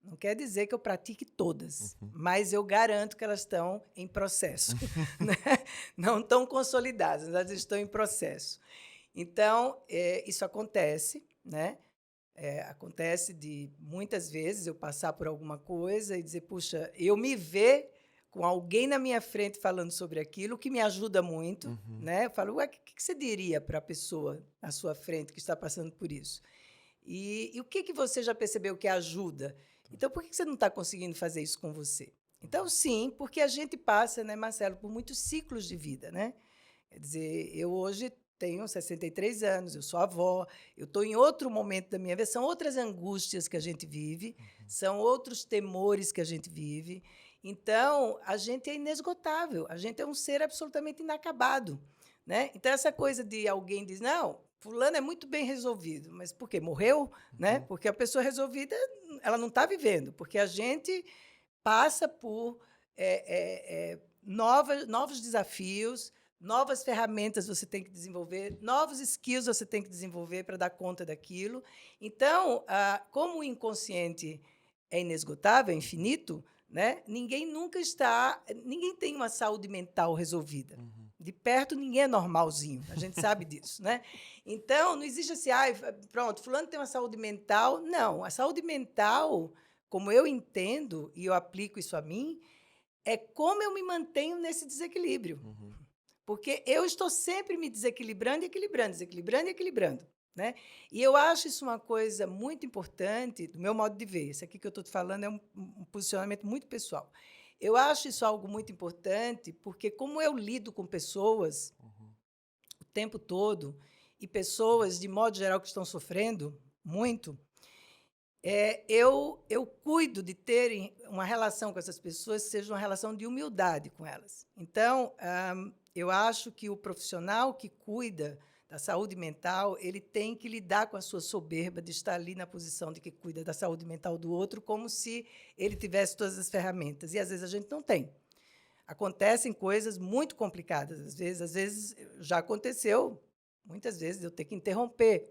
não quer dizer que eu pratique todas, Uhum. mas eu garanto que elas estão em processo, né? Não estão consolidadas, elas estão em processo. Então, isso acontece, né? Acontece de muitas vezes eu passar por alguma coisa e dizer, puxa, eu me ver com alguém na minha frente falando sobre aquilo, que me ajuda muito, Uhum. né? Eu falo, ué, o que você diria para a pessoa na sua frente que está passando por isso? E o que você já percebeu que ajuda? Então, por que você não está conseguindo fazer isso com você? Então, sim, porque a gente passa, né, Marcelo, por muitos ciclos de vida, né? Quer dizer, eu hoje tenho 63 anos, eu sou avó, eu estou em outro momento da minha vida, são outras angústias que a gente vive, são outros temores que a gente vive. Então, a gente é inesgotável, a gente é um ser absolutamente inacabado. Né? Então, essa coisa de alguém diz, não, fulano é muito bem resolvido, mas por quê? Morreu? Né? Uhum. Porque a pessoa resolvida, ela não está vivendo, porque a gente passa por novos desafios, novas ferramentas você tem que desenvolver, novos skills você tem que desenvolver para dar conta daquilo. Então, como o inconsciente é inesgotável, é infinito, né? Ninguém tem uma saúde mental resolvida. Uhum. De perto, ninguém é normalzinho, a gente sabe disso, né? Então, não existe assim, pronto, fulano tem uma saúde mental. Não, a saúde mental, como eu entendo, e eu aplico isso a mim, é como eu me mantenho nesse desequilíbrio. Porque eu estou sempre me desequilibrando, equilibrando, desequilibrando e equilibrando. Né? E eu acho isso uma coisa muito importante, do meu modo de ver. Isso aqui que eu estou te falando é um posicionamento muito pessoal. Eu acho isso algo muito importante, porque como eu lido com pessoas o tempo todo, e pessoas, de modo geral, que estão sofrendo muito, eu cuido de ter uma relação com essas pessoas que seja uma relação de humildade com elas. Então, eu acho que o profissional que cuida da saúde mental, ele tem que lidar com a sua soberba de estar ali na posição de que cuida da saúde mental do outro, como se ele tivesse todas as ferramentas. E, às vezes, a gente não tem. Acontecem coisas muito complicadas. Às vezes já aconteceu, muitas vezes, eu ter que interromper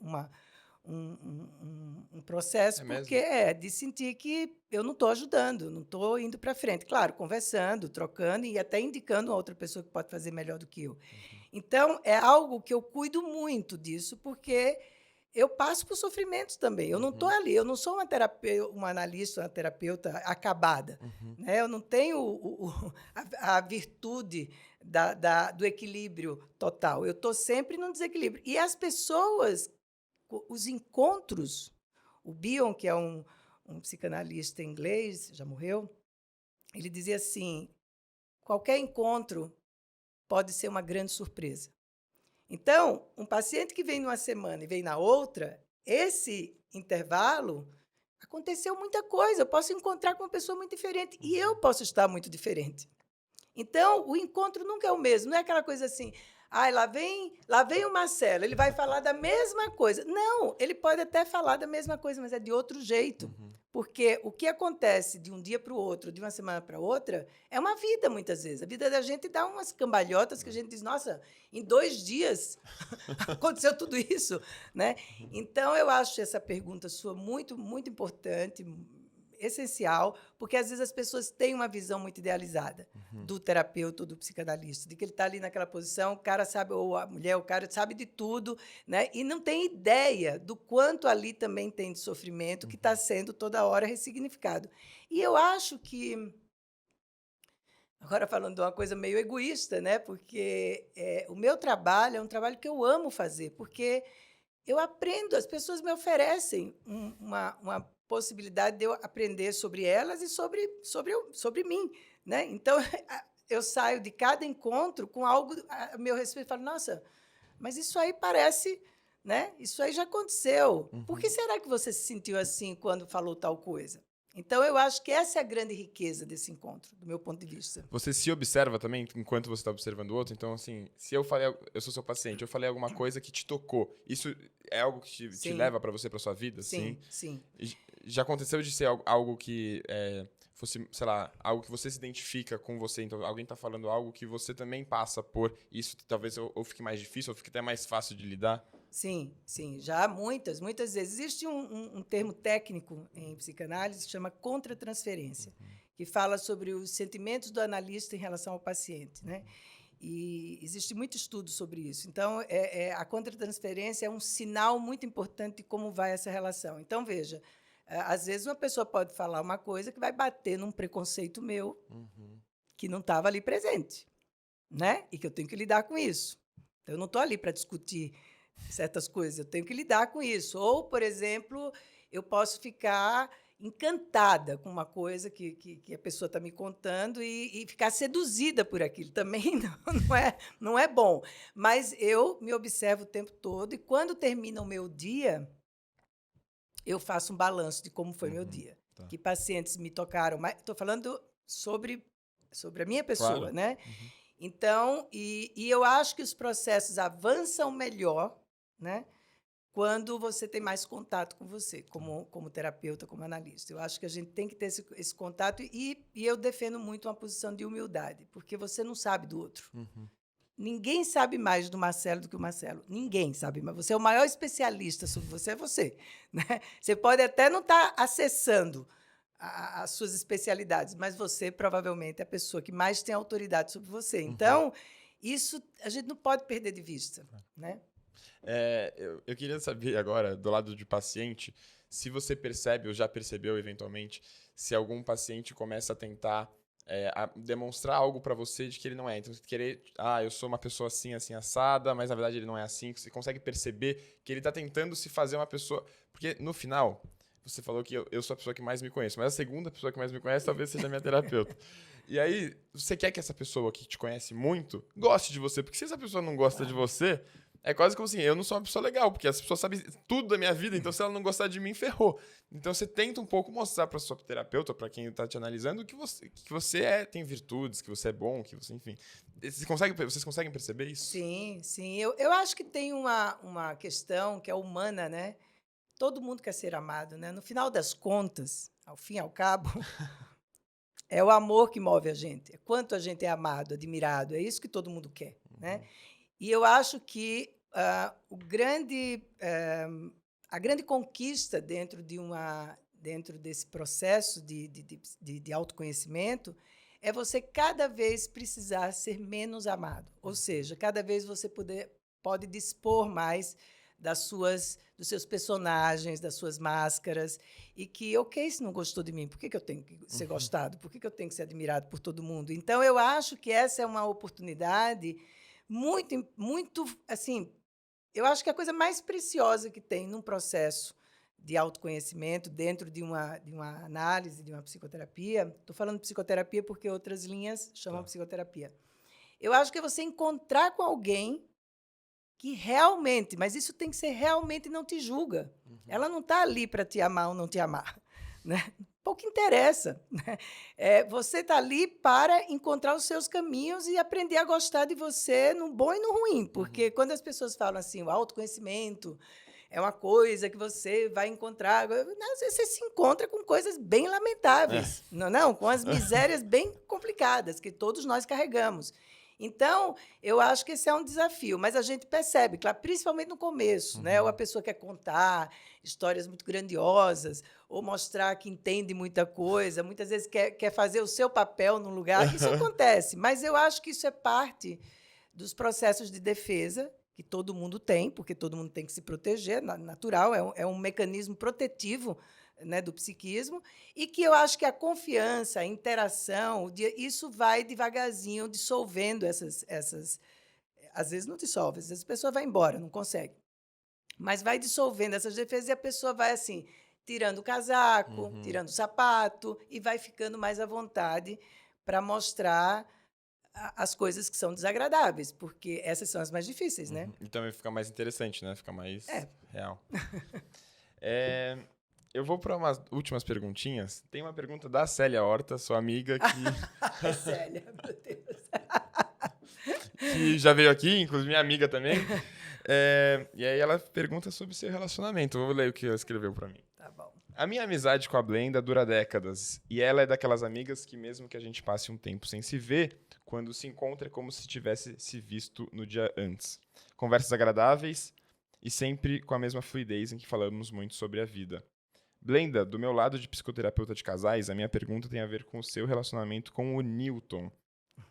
um processo, porque de sentir que eu não estou ajudando, não estou indo para frente. Claro, conversando, trocando e até indicando uma outra pessoa que pode fazer melhor do que eu. Então, é algo que eu cuido muito disso, porque eu passo por sofrimentos também. Eu não estou ali, eu não sou uma analista, uma terapeuta acabada. Né? Eu não tenho a virtude do equilíbrio total. Eu estou sempre num desequilíbrio. E as pessoas, os encontros, o Bion, que é um psicanalista inglês, já morreu, ele dizia assim, qualquer encontro pode ser uma grande surpresa. Então, um paciente que vem numa semana e vem na outra, esse intervalo, aconteceu muita coisa. Eu posso encontrar com uma pessoa muito diferente e eu posso estar muito diferente. Então, o encontro nunca é o mesmo. Não é aquela coisa assim, lá vem o Marcelo, ele vai falar da mesma coisa. Não, ele pode até falar da mesma coisa, mas é de outro jeito. Porque o que acontece de um dia para o outro, de uma semana para outra, é uma vida, muitas vezes. A vida da gente dá umas cambalhotas que a gente diz, nossa, em 2 dias aconteceu tudo isso. Né? Então, eu acho essa pergunta sua muito, muito importante, essencial, porque, às vezes, as pessoas têm uma visão muito idealizada do terapeuta ou do psicanalista, de que ele está ali naquela posição, o cara sabe, ou a mulher, o cara sabe de tudo, né? E não tem ideia do quanto ali também tem de sofrimento que está sendo toda hora ressignificado. E eu acho que, agora falando de uma coisa meio egoísta, né? Porque o meu trabalho é um trabalho que eu amo fazer, porque eu aprendo, as pessoas me oferecem uma possibilidade de eu aprender sobre elas e sobre mim. Né? Então, eu saio de cada encontro com algo a meu respeito e falo, nossa, mas isso aí parece, né? Isso aí já aconteceu. Por que será que você se sentiu assim quando falou tal coisa? Então, eu acho que essa é a grande riqueza desse encontro, do meu ponto de vista. Você se observa também enquanto você está observando o outro? Então, assim, se eu sou seu paciente, eu falei alguma coisa que te tocou, isso é algo que te leva para você, para sua vida? Sim, sim. Já aconteceu de ser algo que fosse, sei lá, algo que você se identifica com você, então alguém está falando algo que você também passa por isso, talvez ou fique mais difícil, ou fique até mais fácil de lidar? Sim, já muitas vezes. Existe um termo técnico em psicanálise que se chama contratransferência, que fala sobre os sentimentos do analista em relação ao paciente. Né? E existe muito estudo sobre isso. Então, a contratransferência é um sinal muito importante de como vai essa relação. Então, veja, às vezes uma pessoa pode falar uma coisa que vai bater num preconceito meu que não estava ali presente, né? E que eu tenho que lidar com isso. Então, eu não estou ali para discutir certas coisas, eu tenho que lidar com isso. Ou, por exemplo, eu posso ficar encantada com uma coisa que a pessoa está me contando e ficar seduzida por aquilo. Também não é bom. Mas eu me observo o tempo todo e, quando termina o meu dia, eu faço um balanço de como foi meu dia. Tá. Que pacientes me tocaram. Estou falando sobre a minha pessoa, claro. Né? Então, e eu acho que os processos avançam melhor, né, quando você tem mais contato com você, como terapeuta, como analista. Eu acho que a gente tem que ter esse contato e eu defendo muito uma posição de humildade, porque você não sabe do outro. Ninguém sabe mais do Marcelo do que o Marcelo. Ninguém sabe, mas você é o maior especialista sobre você, é você. Né? Você pode até não estar acessando as suas especialidades, mas você provavelmente é a pessoa que mais tem autoridade sobre você. Então, Isso a gente não pode perder de vista, né? Eu queria saber agora, do lado de paciente, se você percebe ou já percebeu eventualmente, se algum paciente começa a tentar a demonstrar algo para você de que ele não é. Então, você querer, eu sou uma pessoa assim, assim, assada, mas na verdade ele não é assim. Você consegue perceber que ele está tentando se fazer uma pessoa. Porque no final, você falou que eu sou a pessoa que mais me conhece, mas a segunda pessoa que mais me conhece talvez seja a minha terapeuta. E aí, você quer que essa pessoa que te conhece muito goste de você, porque se essa pessoa não gosta de você, é quase como assim, eu não sou uma pessoa legal, porque as pessoas sabem tudo da minha vida, então se ela não gostar de mim, ferrou. Então você tenta um pouco mostrar para sua terapeuta, para quem está te analisando, que você tem virtudes, que você é bom, que você, enfim. Vocês conseguem perceber isso? Sim, sim. Eu acho que tem uma questão que é humana, né? Todo mundo quer ser amado, né? No final das contas, ao fim e ao cabo, é o amor que move a gente. É quanto a gente é amado, admirado. É isso que todo mundo quer, né? E eu acho que a grande conquista dentro desse processo de autoconhecimento é você cada vez precisar ser menos amado. Ou seja, cada vez você pode dispor mais dos seus personagens, das suas máscaras, e que, ok, se não gostou de mim, por que eu tenho que ser gostado? Por que eu tenho que ser admirado por todo mundo? Então, eu acho que essa é uma oportunidade muito, muito, assim, eu acho que é a coisa mais preciosa que tem num processo de autoconhecimento, dentro de uma análise, de uma psicoterapia. Estou falando de psicoterapia porque outras linhas chamam psicoterapia. Eu acho que é você encontrar com alguém que realmente, mas isso tem que ser realmente não te julga. Ela não está ali para te amar ou não te amar, né? Pouco interessa, né? Você está ali para encontrar os seus caminhos e aprender a gostar de você no bom e no ruim, porque quando as pessoas falam assim, o autoconhecimento é uma coisa que você vai encontrar, às vezes você se encontra com coisas bem lamentáveis, não, com as misérias bem complicadas que todos nós carregamos. Então, eu acho que esse é um desafio, mas a gente percebe, claro, principalmente no começo, né? Ou a pessoa quer contar histórias muito grandiosas, ou mostrar que entende muita coisa, muitas vezes quer fazer o seu papel no lugar. Isso acontece, mas eu acho que isso é parte dos processos de defesa que todo mundo tem, porque todo mundo tem que se proteger, natural, é um mecanismo protetivo, né, do psiquismo, e que eu acho que a confiança, a interação, isso vai devagarzinho dissolvendo essas. Às vezes não dissolve, às vezes a pessoa vai embora, não consegue. Mas vai dissolvendo essas defesas e a pessoa vai assim, tirando o casaco, tirando o sapato, e vai ficando mais à vontade para mostrar as coisas que são desagradáveis, porque essas são as mais difíceis, né? E também fica mais interessante, né? Fica mais É. real. Eu vou para umas últimas perguntinhas. Tem uma pergunta da Célia Horta, sua amiga, Célia, meu Deus. que já veio aqui, inclusive minha amiga também. E aí ela pergunta sobre seu relacionamento. Eu vou ler o que ela escreveu para mim. Tá bom. A minha amizade com a Blenda dura décadas, e ela é daquelas amigas que mesmo que a gente passe um tempo sem se ver, quando se encontra é como se tivesse se visto no dia antes. Conversas agradáveis e sempre com a mesma fluidez em que falamos muito sobre a vida. Blenda, do meu lado de psicoterapeuta de casais, a minha pergunta tem a ver com o seu relacionamento com o Newton.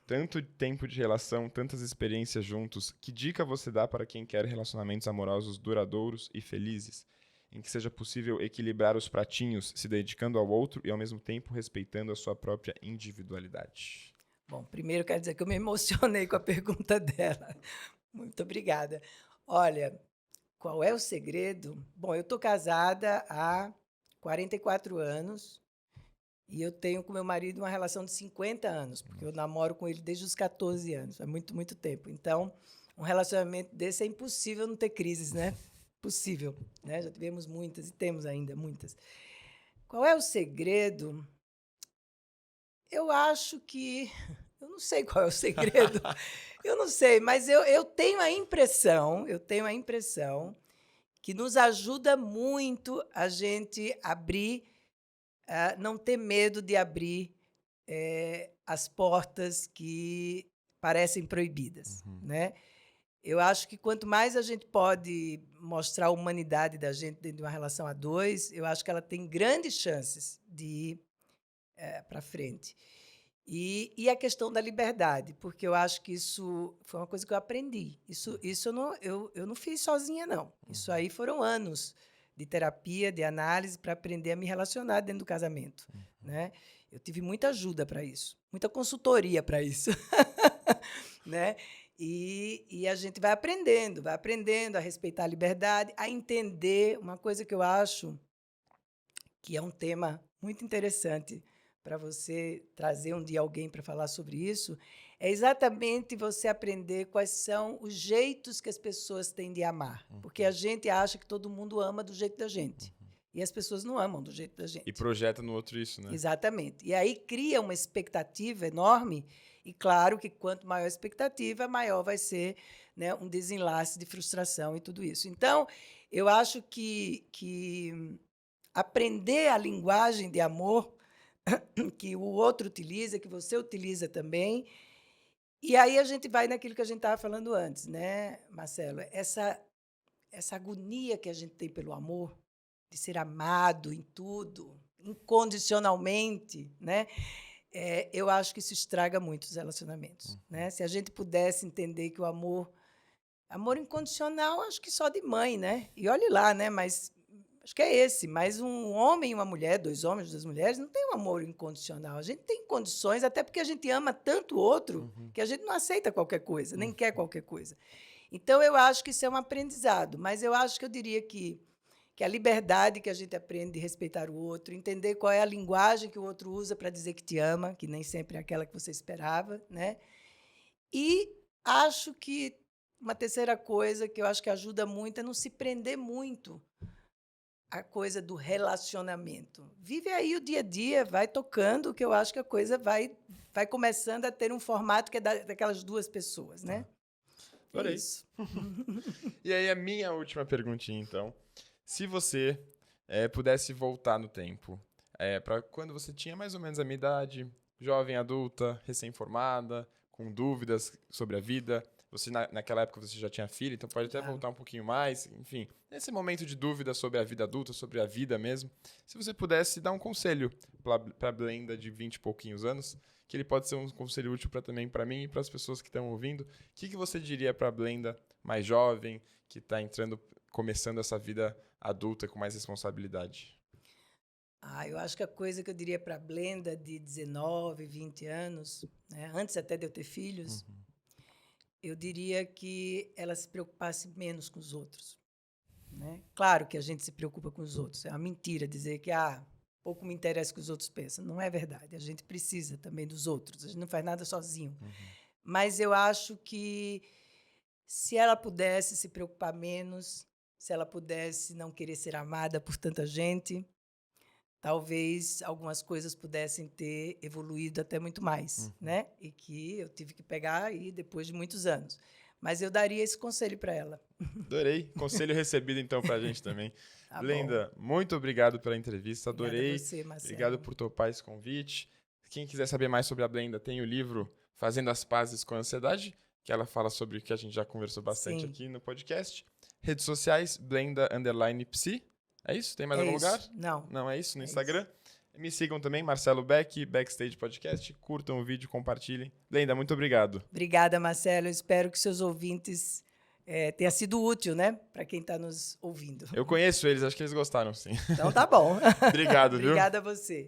Tanto tempo de relação, tantas experiências juntos, que dica você dá para quem quer relacionamentos amorosos duradouros e felizes? Em que seja possível equilibrar os pratinhos, se dedicando ao outro e ao mesmo tempo respeitando a sua própria individualidade. Bom, primeiro quero dizer que eu me emocionei com a pergunta dela. Muito obrigada. Olha, qual é o segredo? Bom, eu estou casada há 44 anos e eu tenho com meu marido uma relação de 50 anos, porque eu namoro com ele desde os 14 anos, é muito, muito tempo. Então, um relacionamento desse é impossível não ter crises, né? Possível, né? Já tivemos muitas e temos ainda muitas. Qual é o segredo? Eu acho que... Eu não sei qual é o segredo. Eu não sei, mas eu tenho a impressão que nos ajuda muito a gente abrir, não ter medo de abrir as portas que parecem proibidas, né? Eu acho que quanto mais a gente pode mostrar a humanidade da gente dentro de uma relação a dois, eu acho que ela tem grandes chances de ir para frente. E a questão da liberdade, porque eu acho que isso foi uma coisa que eu aprendi. Isso eu não fiz sozinha, não. Isso aí foram anos de terapia, de análise, para aprender a me relacionar dentro do casamento. Né? Eu tive muita ajuda para isso, muita consultoria para isso. Né? E a gente vai aprendendo a respeitar a liberdade, a entender uma coisa que eu acho que é um tema muito interessante para você trazer um dia alguém para falar sobre isso, é exatamente você aprender quais são os jeitos que as pessoas têm de amar. Porque a gente acha que todo mundo ama do jeito da gente. E as pessoas não amam do jeito da gente. E projeta no outro isso, né? Exatamente. E aí cria uma expectativa enorme, e claro que quanto maior a expectativa, maior vai ser, né, um desenlace de frustração e tudo isso. Então, eu acho que aprender a linguagem de amor que o outro utiliza, que você utiliza também. E aí a gente vai naquilo que a gente estava falando antes, né, Marcelo? Essa agonia que a gente tem pelo amor, de ser amado em tudo, incondicionalmente, né? Eu acho que isso estraga muito os relacionamentos. Né? Se a gente pudesse entender que o amor incondicional, acho que só de mãe, né? E olhe lá, né? Mas acho que é esse. Mas um homem e uma mulher, 2 homens, 2 mulheres, não tem um amor incondicional. A gente tem condições, até porque a gente ama tanto o outro que a gente não aceita qualquer coisa, nem quer qualquer coisa. Então, eu acho que isso é um aprendizado. Mas eu acho que eu diria que a liberdade que a gente aprende de respeitar o outro, entender qual é a linguagem que o outro usa para dizer que te ama, que nem sempre é aquela que você esperava, né? E acho que uma terceira coisa que eu acho que ajuda muito é não se prender muito à coisa do relacionamento. Vive aí o dia a dia, vai tocando, que eu acho que a coisa vai começando a ter um formato que é daquelas 2 pessoas, né? Adorei. É isso. E aí, a minha última perguntinha, então. Se você pudesse voltar no tempo, para quando você tinha mais ou menos a minha idade, jovem, adulta, recém-formada, com dúvidas sobre a vida, você naquela época você já tinha filho, então pode até voltar um pouquinho mais, enfim, nesse momento de dúvida sobre a vida adulta, sobre a vida mesmo, se você pudesse dar um conselho para a Blenda de 20 e pouquinhos anos, que ele pode ser um conselho útil também para mim e para as pessoas que estão ouvindo, o que você diria para a Blenda mais jovem, que está começando essa vida adulta com mais responsabilidade? Eu acho que a coisa que eu diria para a Blenda de 19, 20 anos, né, antes até de eu ter filhos, eu diria que ela se preocupasse menos com os outros. Né? Claro que a gente se preocupa com os outros. É uma mentira dizer que pouco me interessa o que os outros pensam. Não é verdade. A gente precisa também dos outros. A gente não faz nada sozinho. Mas eu acho que se ela pudesse se preocupar menos, se ela pudesse não querer ser amada por tanta gente, talvez algumas coisas pudessem ter evoluído até muito mais, né? E que eu tive que pegar aí depois de muitos anos. Mas eu daria esse conselho para ela. Adorei. Conselho recebido, então, para a gente também. Tá Blenda, muito obrigado pela entrevista. Adorei. Obrigada a você, Marcelo. Obrigado por topar esse convite. Quem quiser saber mais sobre a Blenda, tem o livro Fazendo as Pazes com a Ansiedade, que ela fala sobre o que a gente já conversou bastante aqui no podcast. Redes sociais, Blenda_Psi. É isso? Tem mais algum lugar? Não. Não, é isso? No Instagram? Isso. Me sigam também, Marcelo Beck, Backstage Podcast. Curtam o vídeo, compartilhem. Blenda, muito obrigado. Obrigada, Marcelo. Eu espero que seus ouvintes tenha sido útil, né? Para quem está nos ouvindo. Eu conheço eles, acho que eles gostaram, sim. Então tá bom. Obrigado, viu? Obrigada a você.